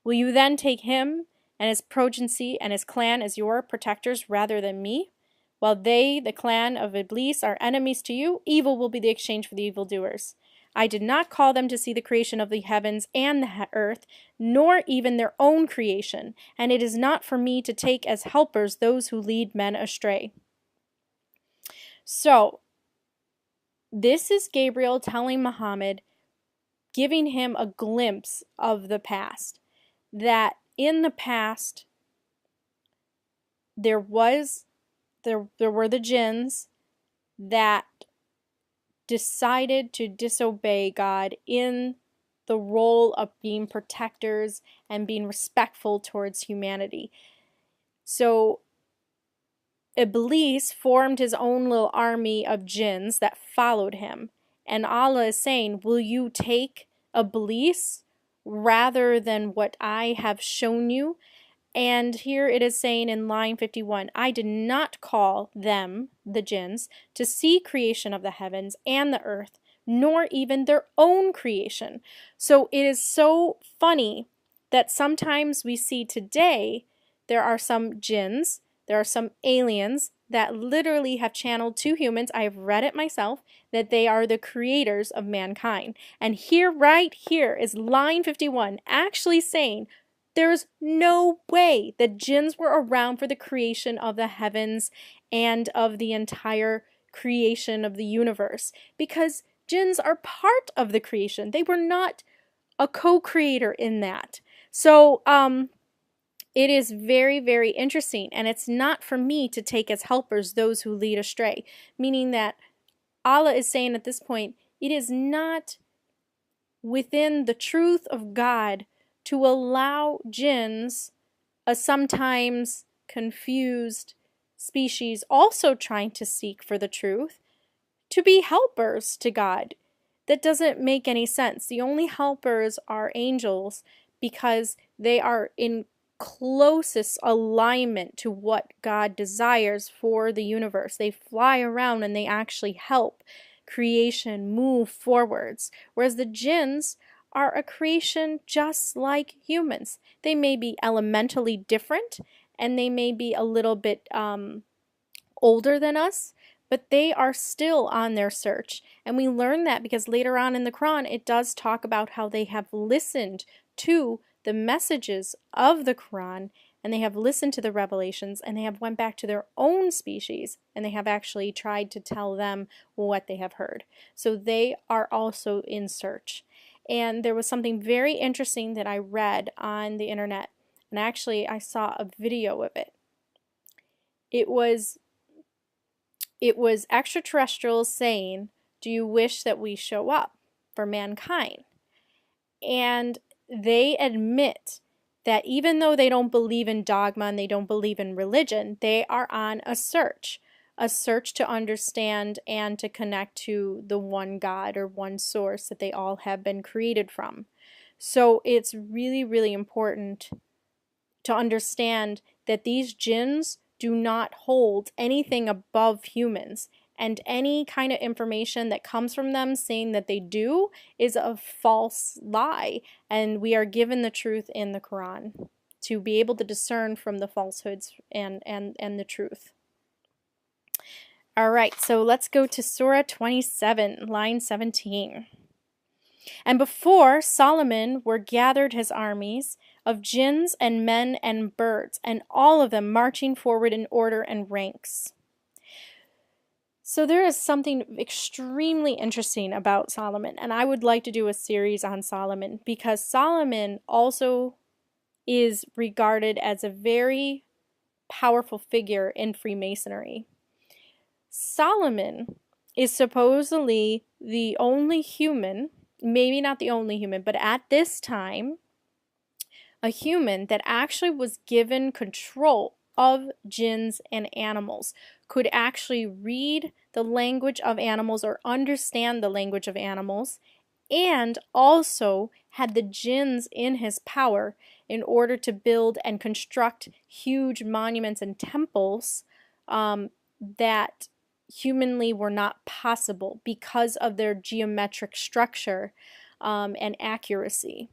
Will you then take him and his progeny and his clan as your protectors rather than me? While they, the clan of Iblis, are enemies to you, evil will be the exchange for the evildoers. I did not call them to see the creation of the heavens and the earth, nor even their own creation, and it is not for me to take as helpers those who lead men astray. So, this is Gabriel telling Muhammad, giving him a glimpse of the past, that in the past there were the jinns that decided to disobey God in the role of being protectors and being respectful towards humanity. So Iblis formed his own little army of jinns that followed him. And Allah is saying, will you take Iblis rather than what I have shown you? And here it is saying in line 51, I did not call them, the jinns, to see creation of the heavens and the earth, nor even their own creation. So it is so funny that sometimes we see today there are some jinns, there are some aliens that literally have channeled to humans. I have read it myself, that they are the creators of mankind. And here, right here, is line 51 actually saying, there's no way that jinns were around for the creation of the heavens and of the entire creation of the universe, because jinns are part of the creation. They were not a co-creator in that. So it is very, very interesting, and it's not for me to take as helpers those who lead astray, meaning that Allah is saying at this point, it is not within the truth of God to allow jinns, a sometimes confused species also trying to seek for the truth, to be helpers to God. That doesn't make any sense. The only helpers are angels because they are in closest alignment to what God desires for the universe. They fly around and they actually help creation move forwards, whereas the jinns are a creation just like humans. They may be elementally different and they may be a little bit older than us, but they are still on their search. And we learn that because later on in the Quran it does talk about how they have listened to the messages of the Quran, and they have listened to the revelations, and they have went back to their own species, and they have actually tried to tell them what they have heard. So they are also in search. And there was something very interesting that I read on the internet, and actually I saw a video of it. It was extraterrestrials saying, do you wish that we show up for mankind? And they admit that even though they don't believe in dogma and they don't believe in religion, they are on a search to understand and to connect to the one God or one source that they all have been created from. So it's really, really important to understand that these jinns do not hold anything above humans, and any kind of information that comes from them saying that they do is a false lie, and we are given the truth in the Quran to be able to discern from the falsehoods and the truth. Alright, so let's go to Surah 27, line 17. And before Solomon were gathered his armies of jinns and men and birds, and all of them marching forward in order and ranks. So there is something extremely interesting about Solomon, and I would like to do a series on Solomon because Solomon also is regarded as a very powerful figure in Freemasonry. Solomon is supposedly the only human, maybe not the only human, but at this time, a human that actually was given control of jinns and animals, could actually read the language of animals or understand the language of animals, and also had the jinns in his power in order to build and construct huge monuments and temples that humanly were not possible because of their geometric structure and accuracy.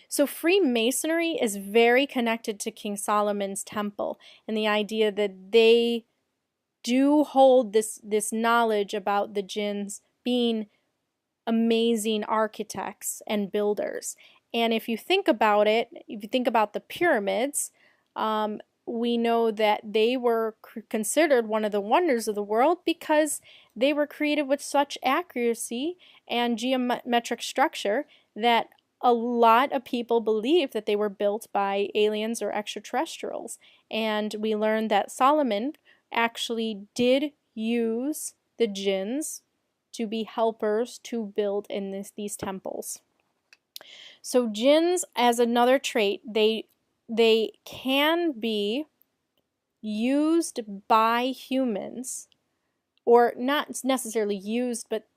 So Freemasonry is very connected to King Solomon's temple and the idea that they do hold this knowledge about the jinns being amazing architects and builders. And if you think about it, if you think about the pyramids, we know that they were considered one of the wonders of the world because they were created with such accuracy and geometric structure that a lot of people believe that they were built by aliens or extraterrestrials. And we learned that Solomon actually did use the jinns to be helpers to build in these temples. So jinns, as another trait, they can be used by humans, or not necessarily used, but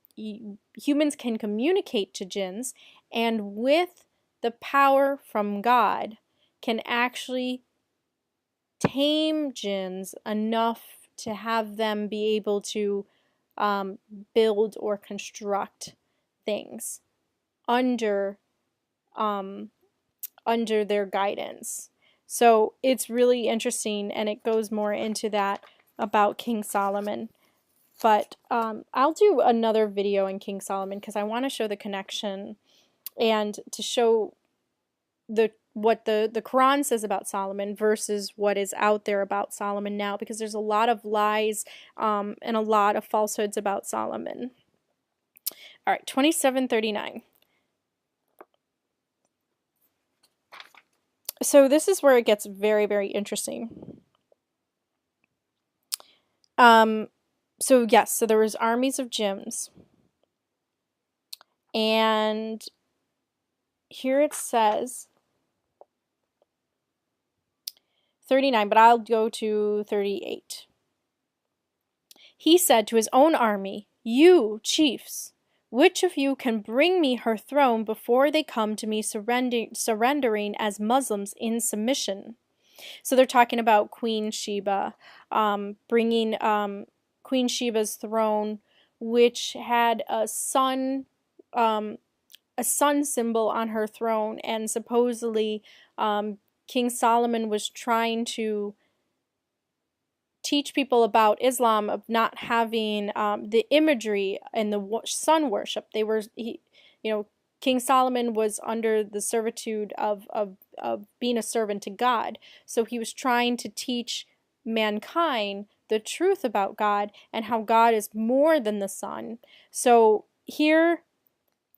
humans can communicate to jinns, and with the power from God can actually tame jinns enough to have them be able to build or construct things under um, under their guidance. So it's really interesting, and it goes more into that about King Solomon. But I'll do another video on King Solomon because I want to show the connection and to show what the Quran says about Solomon versus what is out there about Solomon now, because there's a lot of lies and a lot of falsehoods about Solomon. All right, 2739. So this is where it gets very, very interesting. So yes, so there was armies of jinns. And here it says 39, but I'll go to 38. He said to his own army, "You, chiefs, which of you can bring me her throne before they come to me surrendering as Muslims in submission?" So they're talking about Queen Sheba, bringing Queen Sheba's throne, which had a sun symbol on her throne, and supposedly King Solomon was trying to teach people about Islam, of not having the imagery and the sun worship. King Solomon was under the servitude of being a servant to God. So he was trying to teach mankind the truth about God and how God is more than the sun. So here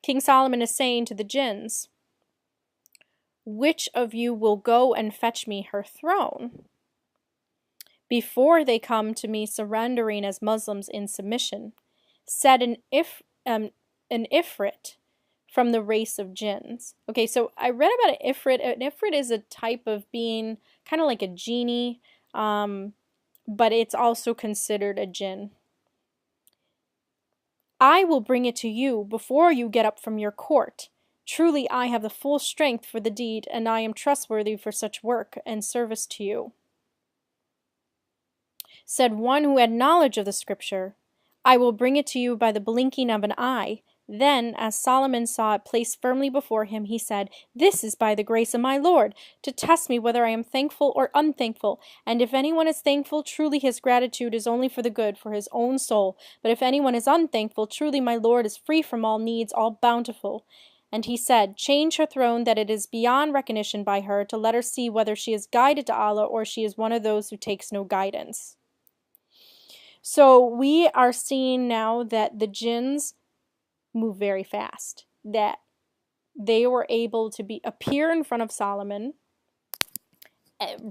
King Solomon is saying to the jinns, "Which of you will go and fetch me her throne before they come to me surrendering as Muslims in submission?" Said an Ifrit from the race of jinns. Okay, so I read about an Ifrit. An Ifrit is a type of being, kind of like a genie, but it's also considered a jinn. "I will bring it to you before you get up from your court. Truly I have the full strength for the deed, and I am trustworthy for such work and service to you." Said one who had knowledge of the scripture, "I will bring it to you by the blinking of an eye." Then, as Solomon saw it placed firmly before him, he said, "This is by the grace of my Lord, to test me whether I am thankful or unthankful. And if anyone is thankful, truly his gratitude is only for the good, for his own soul. But if anyone is unthankful, truly my Lord is free from all needs, all bountiful." And he said, "Change her throne, that it is beyond recognition by her, to let her see whether she is guided to Allah or she is one of those who takes no guidance." So we are seeing now that the jinns move very fast, that they were able to appear in front of Solomon,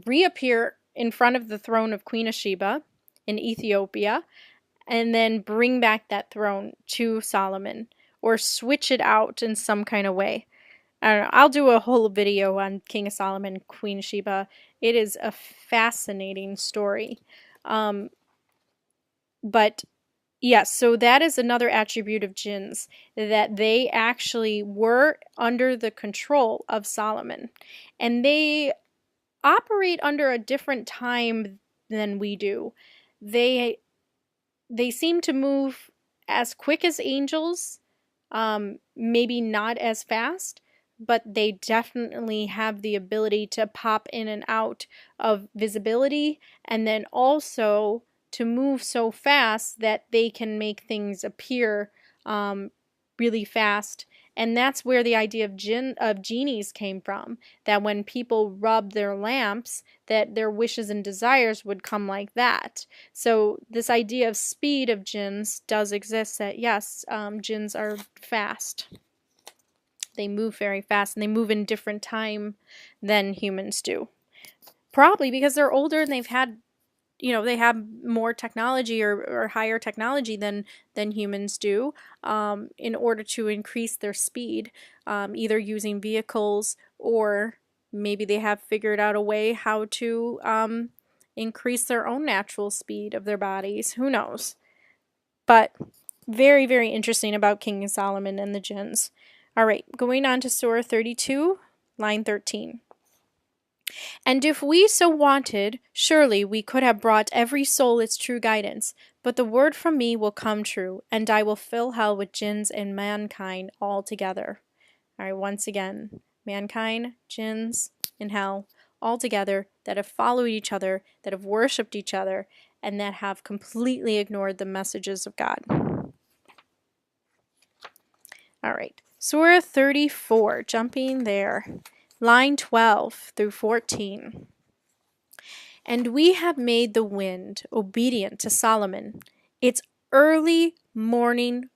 reappear in front of the throne of Queen Sheba in Ethiopia, and then bring back that throne to Solomon, or switch it out in some kind of way. I don't know. I'll do a whole video on King Solomon, Queen Sheba. It is a fascinating story. But yes, so that is another attribute of jinns, that they actually were under the control of Solomon. And they operate under a different time than we do. They seem to move as quick as angels, maybe not as fast, but they definitely have the ability to pop in and out of visibility, and then also to move so fast that they can make things appear really fast. And that's where the idea of genies came from, that when people rubbed their lamps, that their wishes and desires would come like that. So this idea of speed of jinns does exist, that yes, jinns are fast. They move very fast, and they move in different time than humans do. Probably because they're older and they've had, they have more technology, or higher technology than humans do, in order to increase their speed, either using vehicles, or maybe they have figured out a way how to increase their own natural speed of their bodies. Who knows? But very, very interesting about King Solomon and the jinns. All right, going on to Surah 32, line 13. And if we so wanted, surely we could have brought every soul its true guidance. But the word from me will come true, and I will fill hell with jinns and mankind all together. All right, once again, mankind, jinns, and hell all together that have followed each other, that have worshipped each other, and that have completely ignored the messages of God. All right, Surah 34, jumping there, line 12 through 14. And we have made the wind obedient to Solomon. Its early morning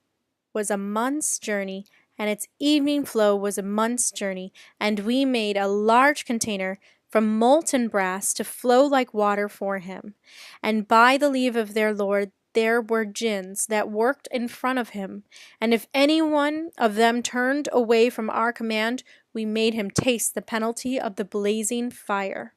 was a month's journey, and its evening flow was a month's journey, and we made a large container from molten brass to flow like water for him. And by the leave of their Lord there were jinns that worked in front of him, and if any one of them turned away from our command, we made him taste the penalty of the blazing fire.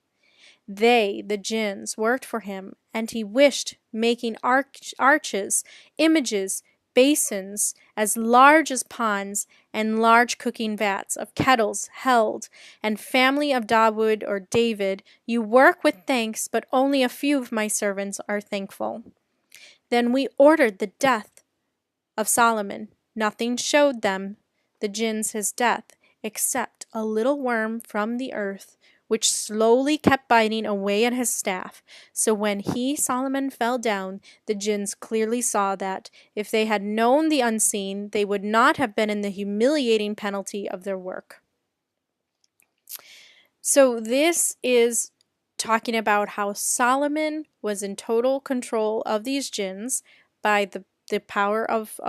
They, the jinns, worked for him, and he wished, making arches, images, basins as large as ponds, and large cooking vats of kettles held, and family of Dawood or David, you work with thanks, but only a few of my servants are thankful. Then we ordered the death of Solomon. Nothing showed them, the jinns, his death, except a little worm from the earth, which slowly kept biting away at his staff. So when he, Solomon, fell down, the jinns clearly saw that, if they had known the unseen, they would not have been in the humiliating penalty of their work. So this is talking about how Solomon was in total control of these jinns by the power of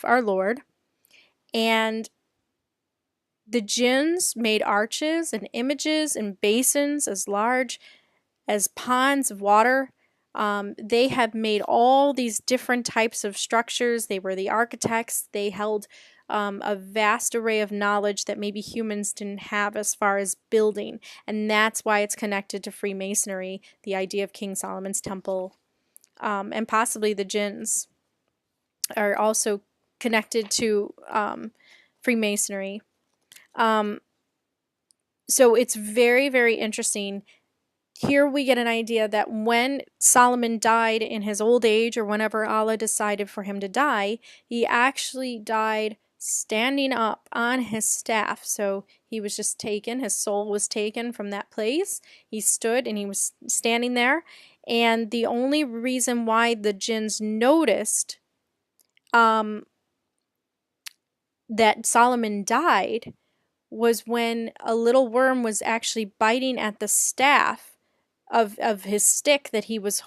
our Lord. And the jinns made arches and images and basins as large as ponds of water. They had made all these different types of structures. They were the architects. They held a vast array of knowledge that maybe humans didn't have as far as building. And that's why it's connected to Freemasonry, the idea of King Solomon's Temple. And possibly the jinns are also connected to Freemasonry. So it's very, very interesting. Here we get an idea that when Solomon died in his old age, or whenever Allah decided for him to die, he actually died standing up on his staff. So he was just taken, his soul was taken from that place. He stood and he was standing there. And the only reason why the jinns noticed that Solomon died was when a little worm was actually biting at the staff of his stick that he was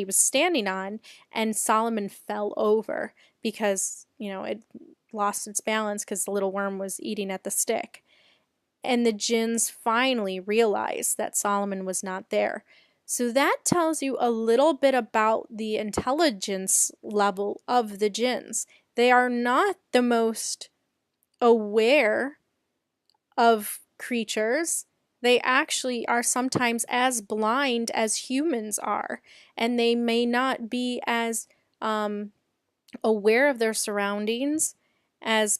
standing on, and Solomon fell over because, it lost its balance because the little worm was eating at the stick. And the jinns finally realized that Solomon was not there. So that tells you a little bit about the intelligence level of the jinns. They are not the most aware of creatures. They actually are sometimes as blind as humans are, and they may not be as aware of their surroundings as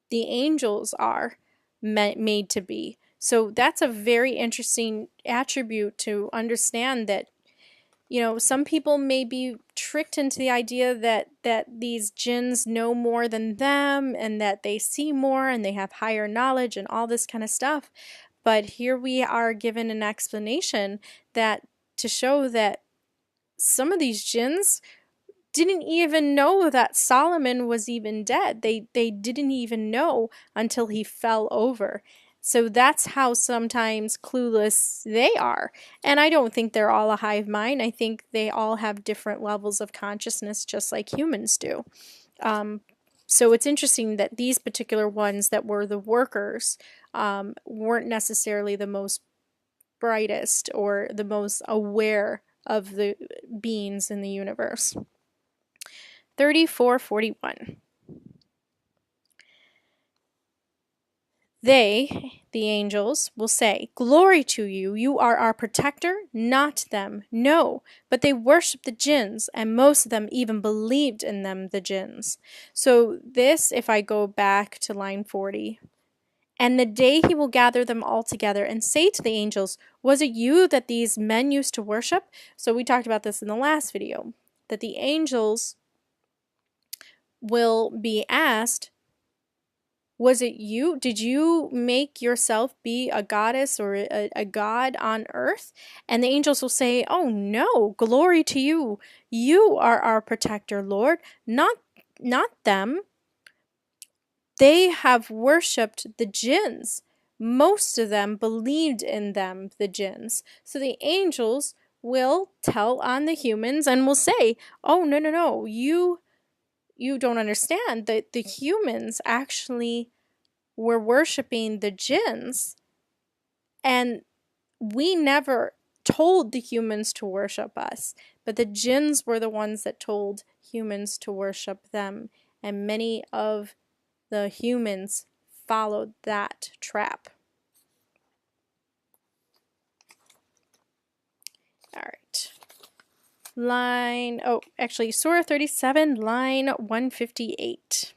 the angels are made to be. So that's a very interesting attribute to understand, that some people may be tricked into the idea that these jinns know more than them, and that they see more and they have higher knowledge and all this kind of stuff. But here we are given an explanation that to show that some of these jinns didn't even know that Solomon was even dead. They didn't even know until he fell over. So that's how sometimes clueless they are. And I don't think they're all a hive mind. I think they all have different levels of consciousness, just like humans do. So it's interesting that these particular ones that were the workers weren't necessarily the most brightest or the most aware of the beings in the universe. 3441. They, the angels, will say, "Glory to you, you are our protector," not them, no, but they worship the jinns, and most of them even believed in them, the jinns. So this, if I go back to line 40, "And the day he will gather them all together and say to the angels, was it you that these men used to worship?" So we talked about this in the last video, that the angels will be asked, was it you? Did you make yourself be a goddess or a god on earth? And the angels will say, "Oh no, glory to you. You are our protector, Lord, not them. They have worshipped the jinns. Most of them believed in them, the jinns." So the angels will tell on the humans and will say, "Oh no, no, no, you don't understand that the humans actually were worshiping the jinns, and we never told the humans to worship us, but the jinns were the ones that told humans to worship them, and many of the humans followed that trap." All right. Actually, Surah 37, line 158.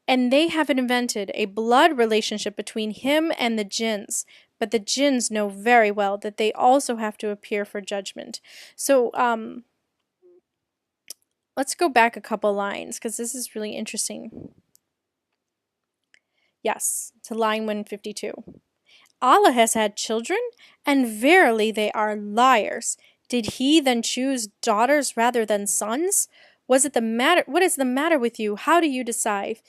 "And they have invented a blood relationship between him and the jinns, but the jinns know very well that they also have to appear for judgment." So, let's go back a couple lines because this is really interesting. Yes, to line 152. "Allah has had children, and verily they are liars. Did he then choose daughters rather than sons? What is the matter with you? How do you decide?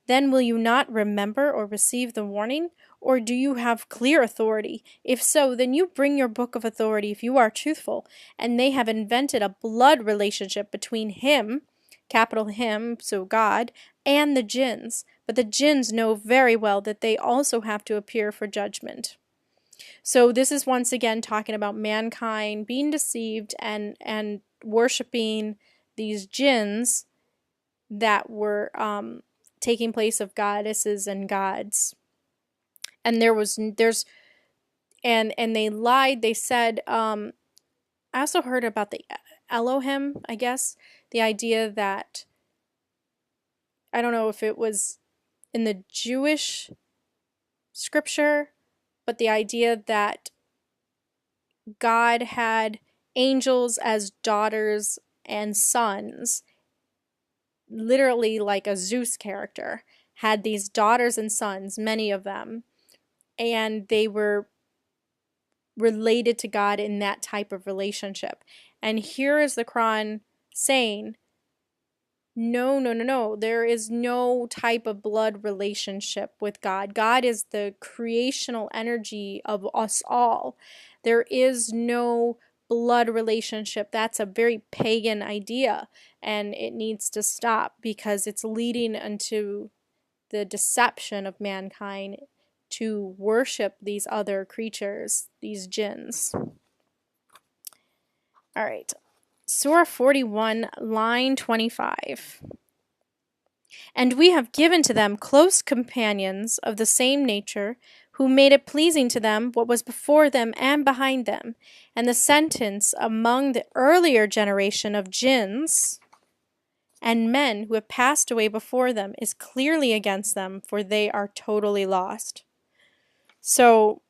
Then will you not remember or receive the warning? Or do you have clear authority? If so, then you bring your book of authority if you are truthful." And they have invented a blood relationship between him, capital him, so God, and the jinns. But the jinns know very well that they also have to appear for judgment. So this is once again talking about mankind being deceived and worshiping these jinns that were taking place of goddesses and gods. And they lied. They said, I also heard about the Elohim, I guess, the idea that, I don't know if it was in the Jewish scripture, but the idea that God had angels as daughters and sons, literally like a Zeus character, had these daughters and sons, many of them, and they were related to God in that type of relationship. And here is the Quran saying, no, no, no, no. There is no type of blood relationship with God. God is the creational energy of us all. There is no blood relationship. That's a very pagan idea, and it needs to stop because it's leading into the deception of mankind to worship these other creatures, these jinns. All right. Surah 41, line 25. "And we have given to them close companions of the same nature, who made it pleasing to them what was before them and behind them. And the sentence among the earlier generation of jinns and men who have passed away before them is clearly against them, for they are totally lost." So,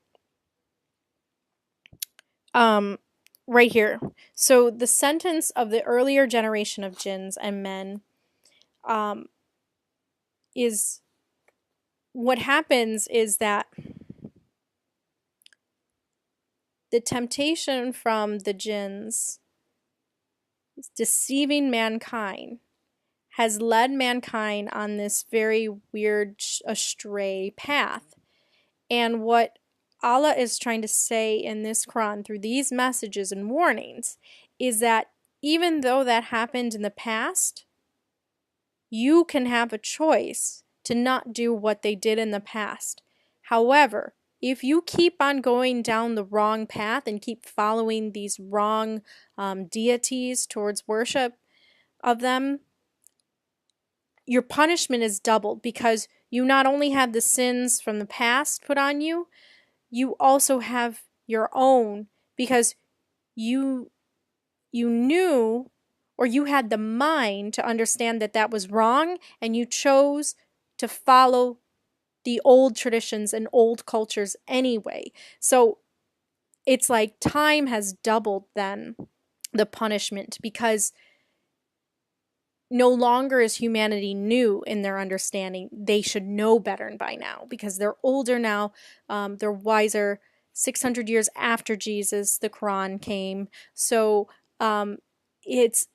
right here. So the sentence of the earlier generation of jinns and men is, what happens is that the temptation from the jinns deceiving mankind has led mankind on this very weird astray path. And what Allah is trying to say in this Quran through these messages and warnings is that even though that happened in the past, you can have a choice to not do what they did in the past. However, if you keep on going down the wrong path and keep following these wrong deities towards worship of them, your punishment is doubled because you not only have the sins from the past put on you, you also have your own because you knew, or you had the mind to understand that that was wrong, and you chose to follow the old traditions and old cultures anyway. So it's like time has doubled then the punishment, because no longer is humanity new in their understanding. They should know better by now because they're older now. They're wiser. 600 years after Jesus, the Quran came. So it's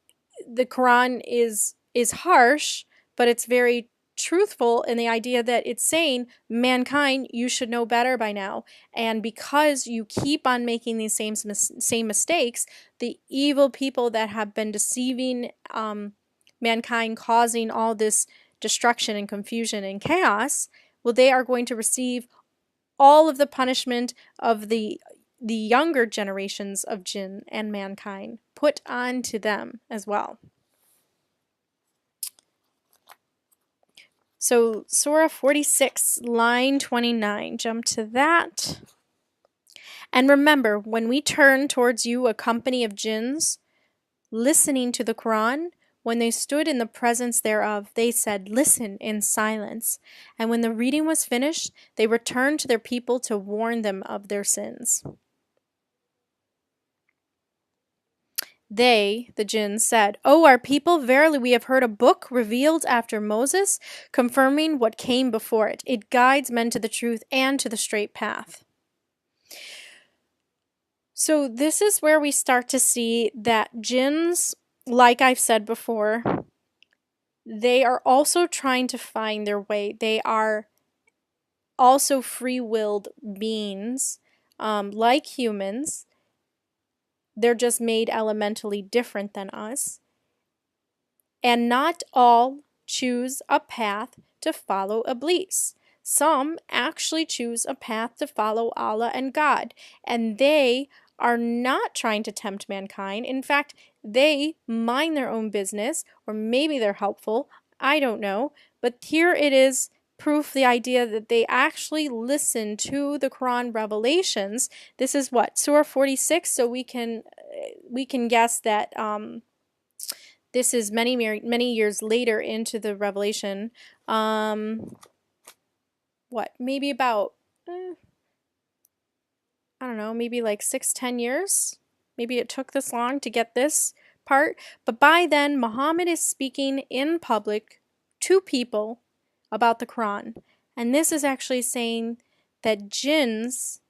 the Quran is harsh, but it's very truthful in the idea that it's saying, mankind, you should know better by now. And because you keep on making these same mistakes, the evil people that have been deceiving mankind, causing all this destruction and confusion and chaos, well, they are going to receive all of the punishment of the younger generations of jinn and mankind put onto them as well. So Surah 46, line 29, jump to that. And remember, when we turn towards you a company of jinns, listening to the Quran, when they stood in the presence thereof, they said, listen in silence. And when the reading was finished, they returned to their people to warn them of their sins. They, the jinn, said, O our people, verily we have heard a book revealed after Moses, confirming what came before it. It guides men to the truth and to the straight path. So this is where we start to see that jinns, like I've said before, they are also trying to find their way. They are also free-willed beings, like humans. They're just made elementally different than us. And not all choose a path to follow Iblis. Some actually choose a path to follow Allah and God. And they are not trying to tempt mankind. In fact, they mind their own business, or maybe they're helpful. I don't know. But here it is proof, the idea that they actually listen to the Quran revelations. This is what, Surah 46, so we can guess that this is many years later into the revelation. Maybe about I don't know, maybe like 6-10 years. Maybe it took this long to get this part. But by then, Muhammad is speaking in public to people about the Quran. And this is actually saying that jinns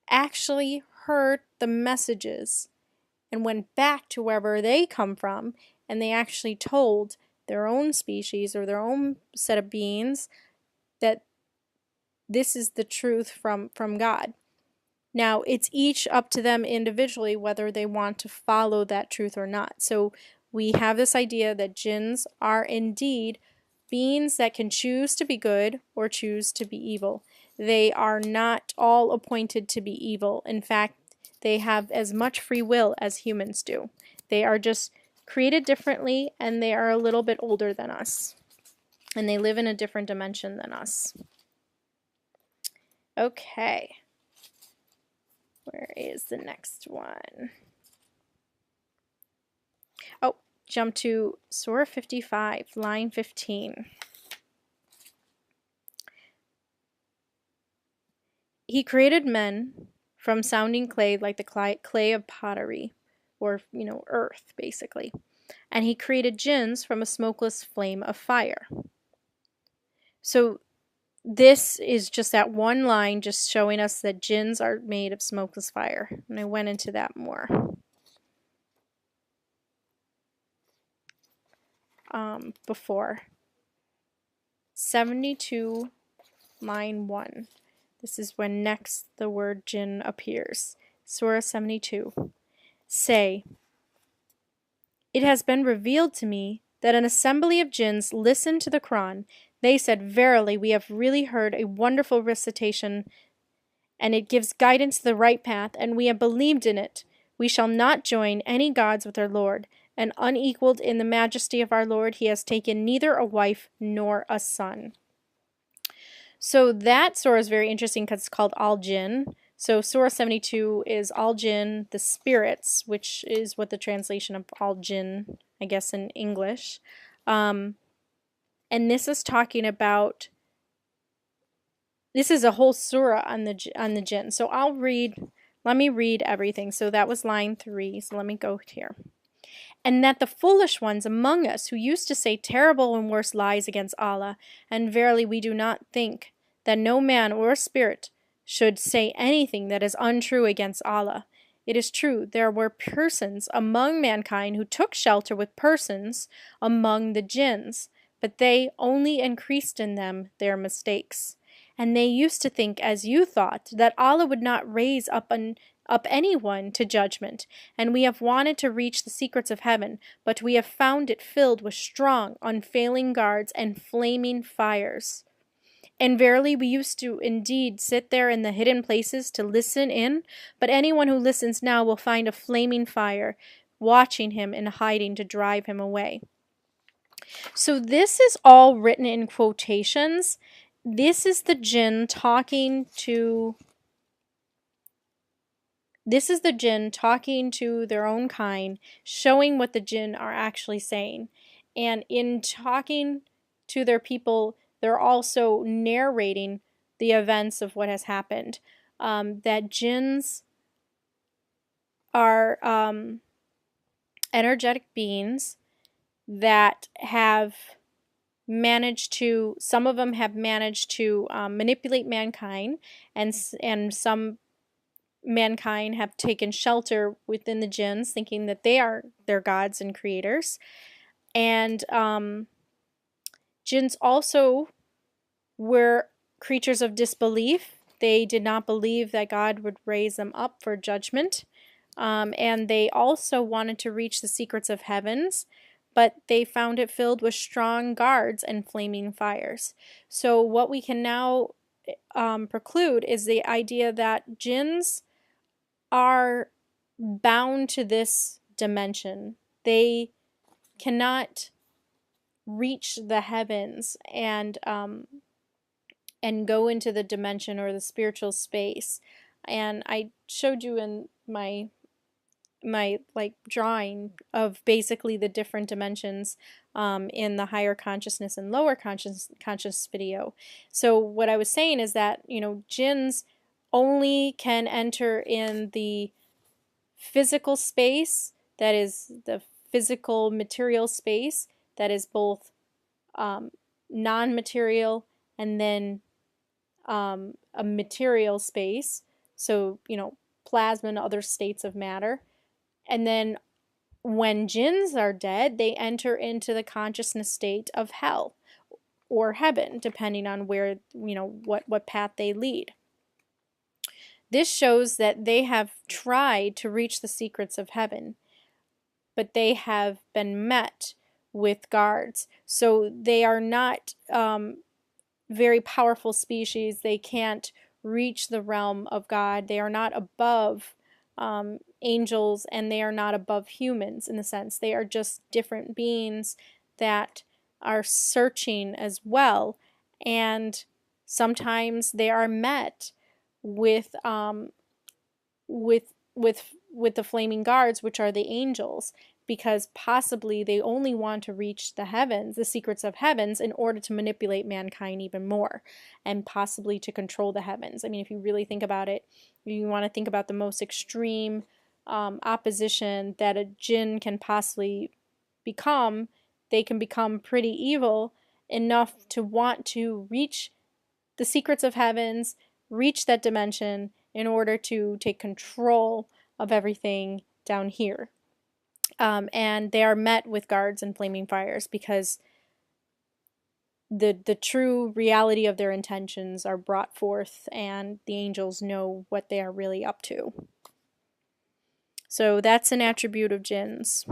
actually heard the messages and went back to wherever they come from, and they actually told their own species or their own set of beings that this is the truth from God. Now, it's each up to them individually whether they want to follow that truth or not. So we have this idea that jinns are indeed beings that can choose to be good or choose to be evil. They are not all appointed to be evil. In fact, they have as much free will as humans do. They are just created differently, and they are a little bit older than us. And they live in a different dimension than us. Okay. Where is the next one? Oh, jump to Surah 55, line 15. He created men from sounding clay, like the clay of pottery, or, earth, basically. And he created jinns from a smokeless flame of fire. So this is just that one line just showing us that jinns are made of smokeless fire. And I went into that more before. 72, line 1. This is when next the word jinn appears. Surah 72. Say, it has been revealed to me that an assembly of jinns listened to the Quran. They said, verily, we have really heard a wonderful recitation, and it gives guidance to the right path, and we have believed in it. We shall not join any gods with our Lord. and unequaled in the majesty of our Lord, he has taken neither a wife nor a son. So that surah is very interesting because it's called Al-Jinn. So Surah 72 is Al-Jinn, the spirits, which is what the translation of Al-Jinn, I guess, in English. And this is talking about, this is a whole surah on the jinn. So let me read everything. So that was line 3. So let me go here. And that the foolish ones among us who used to say terrible and worse lies against Allah, and verily we do not think that no man or spirit should say anything that is untrue against Allah. It is true, there were persons among mankind who took shelter with persons among the jinns, but they only increased in them their mistakes. And they used to think, as you thought, that Allah would not raise up anyone to judgment, and we have wanted to reach the secrets of heaven, but we have found it filled with strong, unfailing guards and flaming fires. And verily we used to indeed sit there in the hidden places to listen in, but anyone who listens now will find a flaming fire, watching him and hiding to drive him away. So this is all written in quotations. This is the jinn talking to their own kind, showing what the jinn are actually saying. And in talking to their people, they're also narrating the events of what has happened. That jinns are energetic beings that have managed to, some of them have managed to manipulate mankind, and some mankind have taken shelter within the jinns, thinking that they are their gods and creators. And jinns also were creatures of disbelief. They did not believe that God would raise them up for judgment. And they also wanted to reach the secrets of heavens, but they found it filled with strong guards and flaming fires. So what we can now preclude is the idea that jinns are bound to this dimension. They cannot reach the heavens and go into the dimension or the spiritual space. And I showed you in my like drawing of basically the different dimensions in the higher consciousness and lower conscious video. So what I was saying is that, you know, jinns only can enter in the physical space, that is the physical material space, that is both non-material and then a material space, so, you know, plasma and other states of matter. And then when jinns are dead, they enter into the consciousness state of hell or heaven, depending on where, you know, what path they lead. This shows that they have tried to reach the secrets of heaven, but they have been met with guards. So they are not very powerful species. They can't reach the realm of God. They are not above angels, and they are not above humans in the sense. They are just different beings that are searching as well, and sometimes they are met with the flaming guards, which are the angels, because possibly they only want to reach the heavens, the secrets of heavens, in order to manipulate mankind even more, and possibly to control the heavens. I mean, if you really think about it, you want to think about the most extreme opposition that a jinn can possibly become. They can become pretty evil enough to want to reach the secrets of heavens, reach that dimension in order to take control of everything down here. And they are met with guards and flaming fires because the true reality of their intentions are brought forth, and the angels know what they are really up to. So that's an attribute of jinns.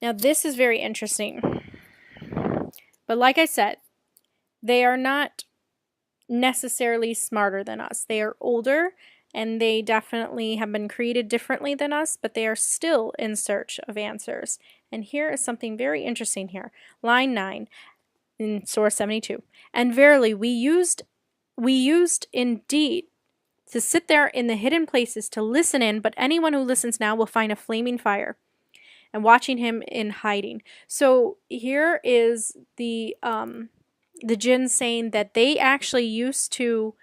Now this is very interesting. But like I said, they are not necessarily smarter than us. They are older, and they definitely have been created differently than us, but they are still in search of answers. And here is something very interesting here. Line 9 in Surah 72. And verily we used indeed to sit there in the hidden places to listen in, but anyone who listens now will find a flaming fire, and watching him in hiding. So here is the jinn saying that they actually used to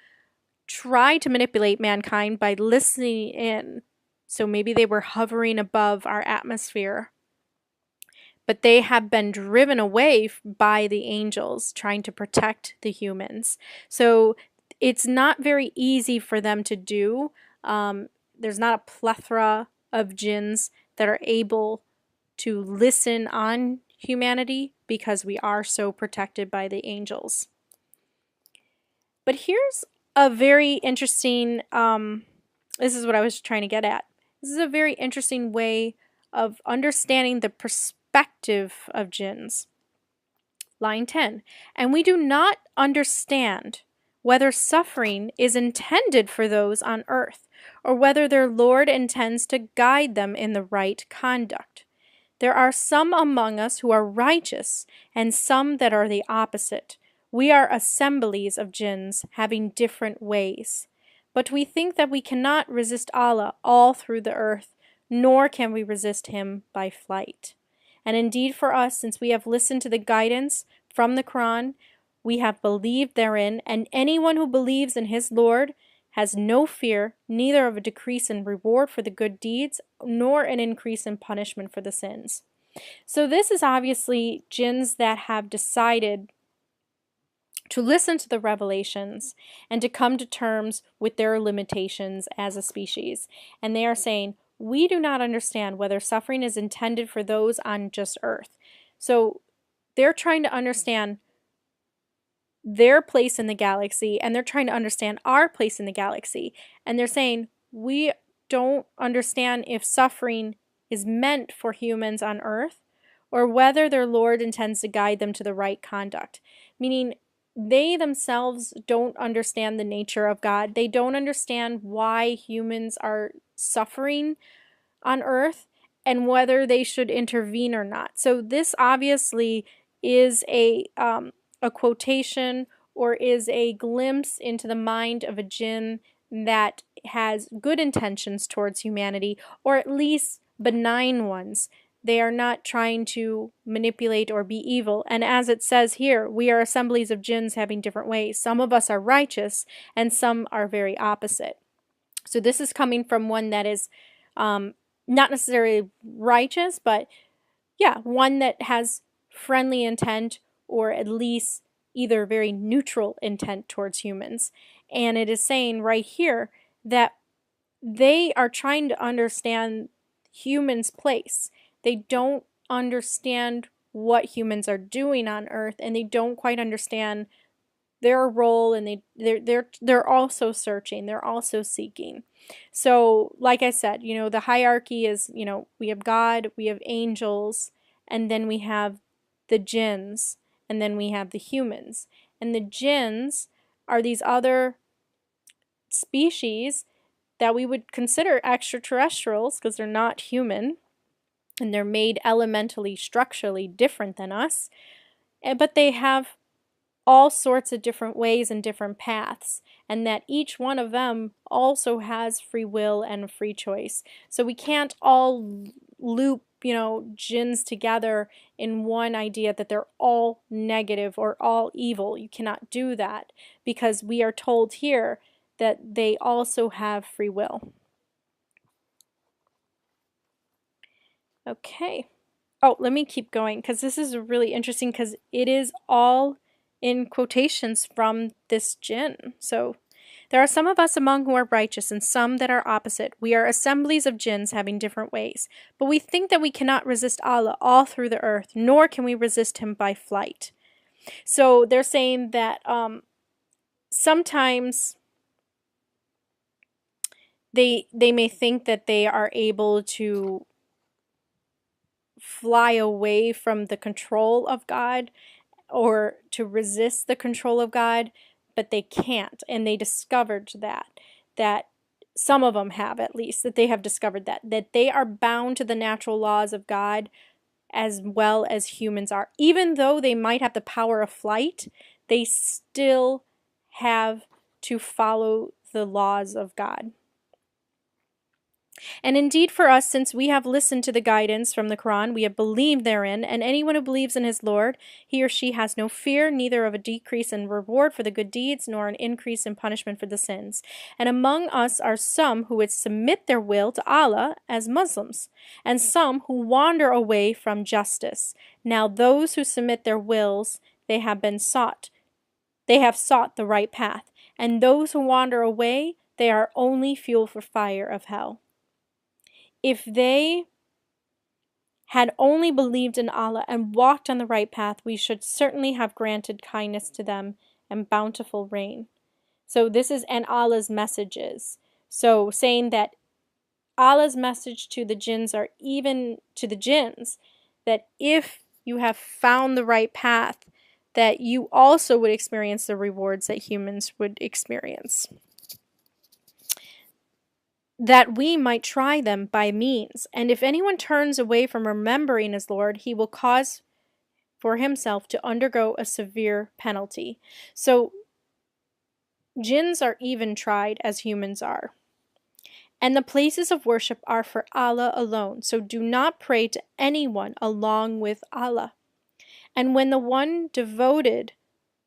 try to manipulate mankind by listening in. So maybe they were hovering above our atmosphere, but they have been driven away by the angels trying to protect the humans. So it's not very easy for them to do. There's not a plethora of jinns that are able to listen on humanity because we are so protected by the angels. But here's a very interesting, this is what I was trying to get at. This is a very interesting way of understanding the perspective of jinns. Line 10, and we do not understand whether suffering is intended for those on earth, or whether their Lord intends to guide them in the right conduct. There are some among us who are righteous, and some that are the opposite. We are assemblies of jinns having different ways. But we think that we cannot resist Allah all through the earth, nor can we resist Him by flight. And indeed for us, since we have listened to the guidance from the Quran, we have believed therein, and anyone who believes in his Lord has no fear, neither of a decrease in reward for the good deeds, nor an increase in punishment for the sins. So this is obviously jinns that have decided to listen to the revelations and to come to terms with their limitations as a species. And they are saying, we do not understand whether suffering is intended for those on just earth. So they're trying to understand their place in the galaxy, and they're trying to understand our place in the galaxy. And they're saying, we don't understand if suffering is meant for humans on earth, or whether their Lord intends to guide them to the right conduct. Meaning, they themselves don't understand the nature of God. They don't understand why humans are suffering on earth and whether they should intervene or not. So this obviously is a quotation or is a glimpse into the mind of a jinn that has good intentions towards humanity, or at least benign ones. They are not trying to manipulate or be evil. And as it says here, we are assemblies of jinns having different ways. Some of us are righteous and some are very opposite. So this is coming from one that is not necessarily righteous, but yeah, one that has friendly intent, or at least either very neutral intent towards humans. And it is saying right here that they are trying to understand humans' place. They don't understand what humans are doing on earth, and they don't quite understand their role, and they're also searching, they're also seeking. So like I said, you know, the hierarchy is, you know, we have God, we have angels, and then we have the jinns, and then we have the humans. And the jinns are these other species that we would consider extraterrestrials because they're not human, and they're made elementally, structurally different than us, but they have all sorts of different ways and different paths, and that each one of them also has free will and free choice. So we can't all loop, you know, jinns together in one idea that they're all negative or all evil. You cannot do that, because we are told here that they also have free will. Okay. Oh, let me keep going, because this is really interesting, because it is all in quotations from this jinn. So, there are some of us among who are righteous, and some that are opposite. We are assemblies of jinns having different ways. But we think that we cannot resist Allah all through the earth, nor can we resist Him by flight. So they're saying that sometimes they may think that they are able to fly away from the control of God, or to resist the control of God, but they can't. And they discovered that some of them have, at least, that they have discovered that they are bound to the natural laws of God as well as humans are. Even though they might have the power of flight, they still have to follow the laws of God. And indeed for us, since we have listened to the guidance from the Quran, we have believed therein, and anyone who believes in his Lord, he or she has no fear, neither of a decrease in reward for the good deeds, nor an increase in punishment for the sins. And among us are some who would submit their will to Allah as Muslims, and some who wander away from justice. Now those who submit their wills, they have sought the right path, and those who wander away, they are only fuel for fire of hell. If they had only believed in Allah and walked on the right path, we should certainly have granted kindness to them and bountiful rain. So this is and Allah's messages. So saying that Allah's message to the jinns are even to the jinns, that if you have found the right path, that you also would experience the rewards that humans would experience. That we might try them by means. And if anyone turns away from remembering his Lord, he will cause for himself to undergo a severe penalty. So, jinns are even tried as humans are. And the places of worship are for Allah alone. So do not pray to anyone along with Allah. And when the one devoted,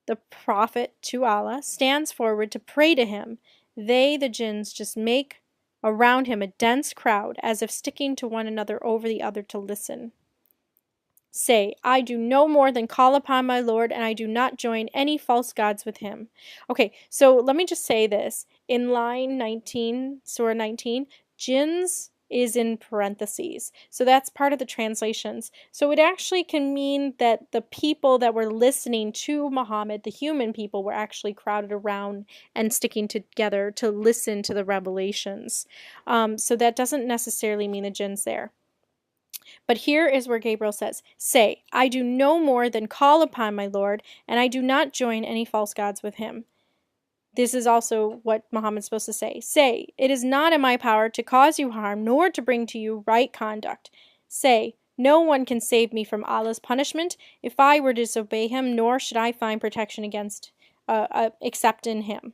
the prophet to Allah, stands forward to pray to him, they, the jinns, just make around him a dense crowd, as if sticking to one another over the other to listen. Say, I do no more than call upon my Lord, and I do not join any false gods with him. Okay, so let me just say this. In line 19, Surah 19, jinns is in parentheses. So that's part of the translations. So it actually can mean that the people that were listening to Muhammad, the human people, were actually crowded around and sticking together to listen to the revelations. So that doesn't necessarily mean the jinns there. But here is where Gabriel says, Say, I do no more than call upon my Lord, and I do not join any false gods with him. This is also what Muhammad's supposed to say. Say, it is not in my power to cause you harm, nor to bring to you right conduct. Say, no one can save me from Allah's punishment if I were to disobey him, nor should I find protection except in him.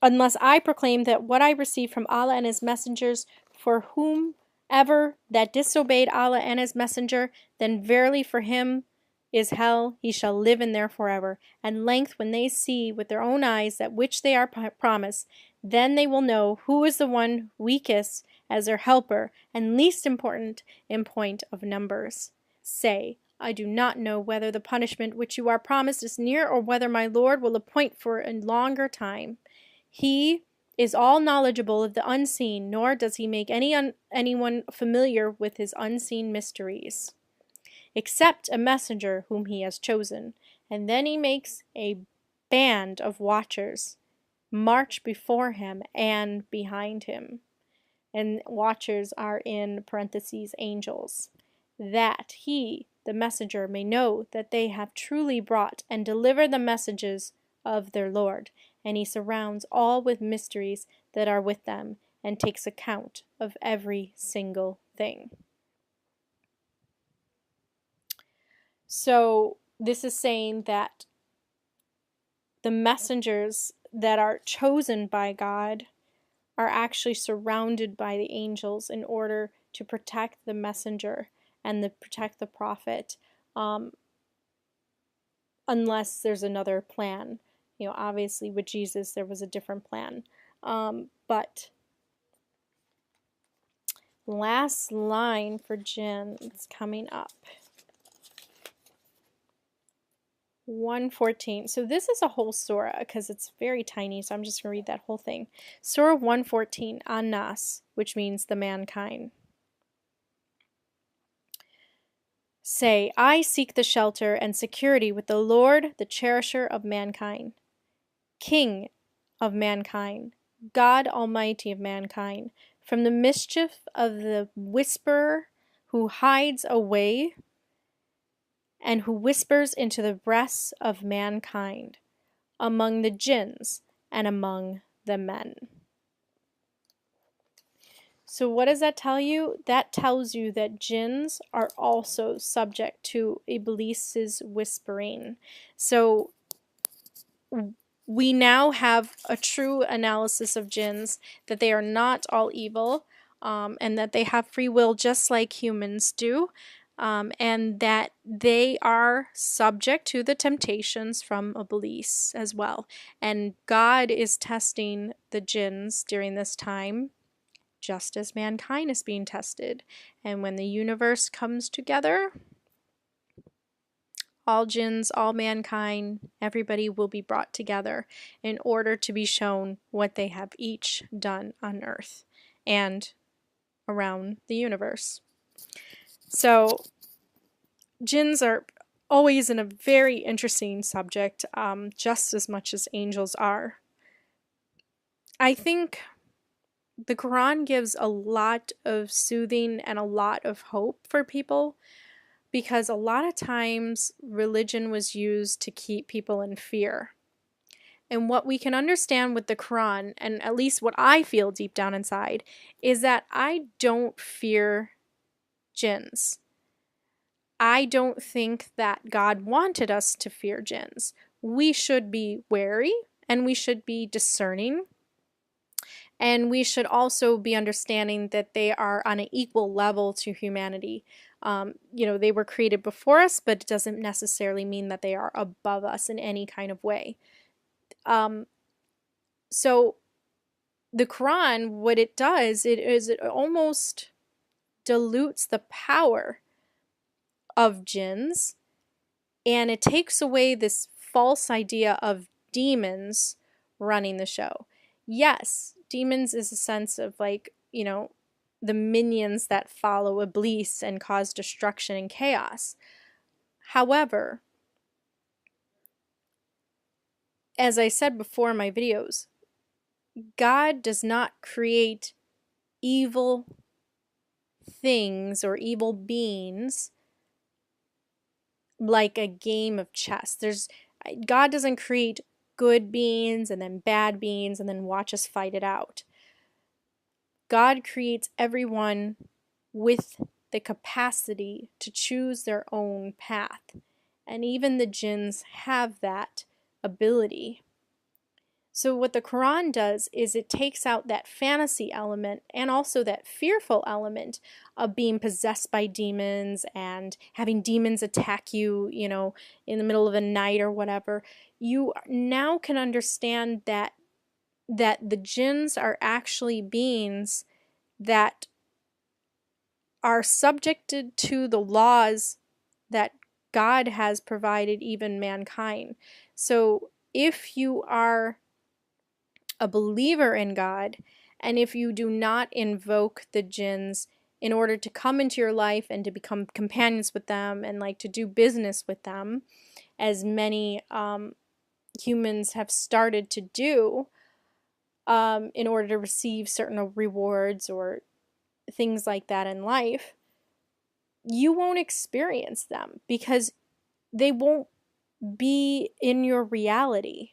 Unless I proclaim that what I received from Allah and his messengers, for whomever that disobeyed Allah and his messenger, then verily for him is hell, he shall live in there forever. And length, when they see with their own eyes that which they are promised, then they will know who is the one weakest as their helper, and least important in point of numbers. Say, I do not know whether the punishment which you are promised is near, or whether my Lord will appoint for a longer time. He is all knowledgeable of the unseen, nor does he make anyone familiar with his unseen mysteries, except a messenger whom he has chosen, and then he makes a band of watchers march before him and behind him. And watchers are in parentheses angels, that he, the messenger, may know that they have truly brought and delivered the messages of their Lord, and he surrounds all with mysteries that are with them, and takes account of every single thing. So this is saying that the messengers that are chosen by God are actually surrounded by the angels in order to protect the messenger and protect the prophet, unless there's another plan. You know, obviously with Jesus there was a different plan. But last line for jinn is coming up. 114. So this is a whole surah because it's very tiny, so I'm just going to read that whole thing. Surah 114, An-Nas, which means the mankind. Say, I seek the shelter and security with the Lord, the cherisher of mankind, King of mankind, God Almighty of mankind, from the mischief of the whisperer who hides away and who whispers into the breasts of mankind, among the jinns and among the men. So what does that tell you? That tells you that jinns are also subject to Iblis's whispering. So we now have a true analysis of jinns, that they are not all evil, and that they have free will just like humans do, and that they are subject to the temptations from Iblis as well. And God is testing the jinns during this time, just as mankind is being tested. And when the universe comes together, all jinns, all mankind, everybody will be brought together in order to be shown what they have each done on Earth and around the universe. So, jinns are always in a very interesting subject, just as much as angels are. I think the Quran gives a lot of soothing and a lot of hope for people, because a lot of times religion was used to keep people in fear. And what we can understand with the Quran, and at least what I feel deep down inside, is that I don't fear jinns. I don't think that God wanted us to fear jinns. We should be wary and we should be discerning. And we should also be understanding that they are on an equal level to humanity. They were created before us, but it doesn't necessarily mean that they are above us in any kind of way. So the Quran, what it does, it almost dilutes the power of jinns, and it takes away this false idea of demons running the show. Yes, demons is a sense of the minions that follow Iblis and cause destruction and chaos. However, as I said before in my videos, God does not create evil things or evil beings like a game of chess. God doesn't create good beings and then bad beings and then watch us fight it out. God creates everyone with the capacity to choose their own path. And even the jinns have that ability. So what the Quran does is it takes out that fantasy element and also that fearful element of being possessed by demons and having demons attack you, in the middle of the night or whatever. You now can understand that the jinns are actually beings that are subjected to the laws that God has provided even mankind. So if you are a believer in God, and if you do not invoke the jinns in order to come into your life and to become companions with them and to do business with them, as many humans have started to do, in order to receive certain rewards or things like that in life, you won't experience them because they won't be in your reality.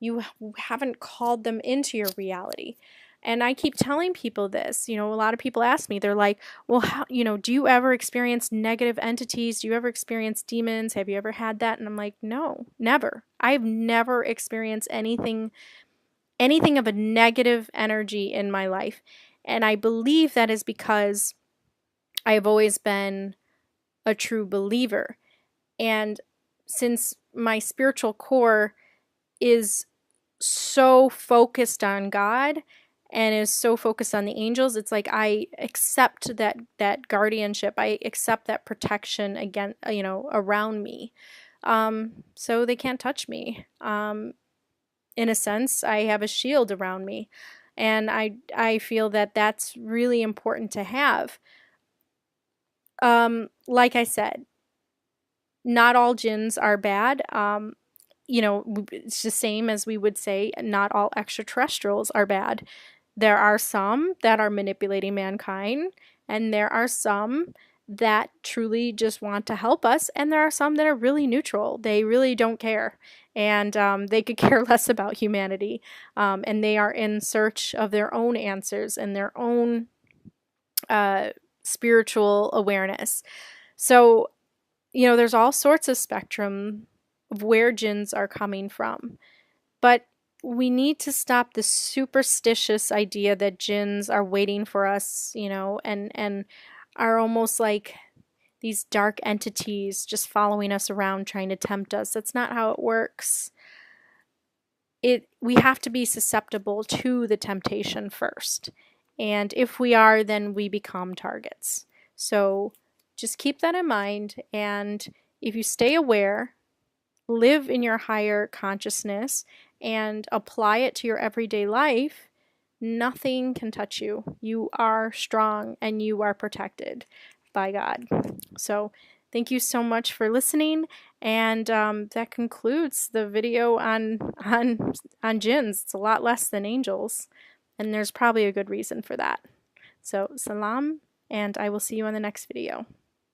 You haven't called them into your reality. And I keep telling people this. A lot of people ask me, they're like, well, how, do you ever experience negative entities? Do you ever experience demons? Have you ever had that? And I'm like, no, never. I've never experienced anything of a negative energy in my life. And I believe that is because I have always been a true believer. And since my spiritual core is so focused on God and is so focused on the angels, it's like I accept that guardianship. I accept that protection again, around me. So they can't touch me. In a sense, I have a shield around me. And I feel that that's really important to have. Like I said, not all jinns are bad. It's the same as we would say not all extraterrestrials are bad. There are some that are manipulating mankind, and there are some that truly just want to help us, and there are some that are really neutral. They really don't care, and they could care less about humanity, and they are in search of their own answers and their own spiritual awareness. So, there's all sorts of spectrum of where jinns are coming from. But we need to stop the superstitious idea that jinns are waiting for us, and are almost like these dark entities just following us around trying to tempt us. That's not how it works. We have to be susceptible to the temptation first. And if we are, then we become targets. So just keep that in mind. And if you stay aware, live in your higher consciousness, and apply it to your everyday life, nothing can touch you. You are strong and you are protected by God. So thank you so much for listening, and that concludes the video on jinns. It's a lot less than angels, and there's probably a good reason for that. So salam, and I will see you on the next video.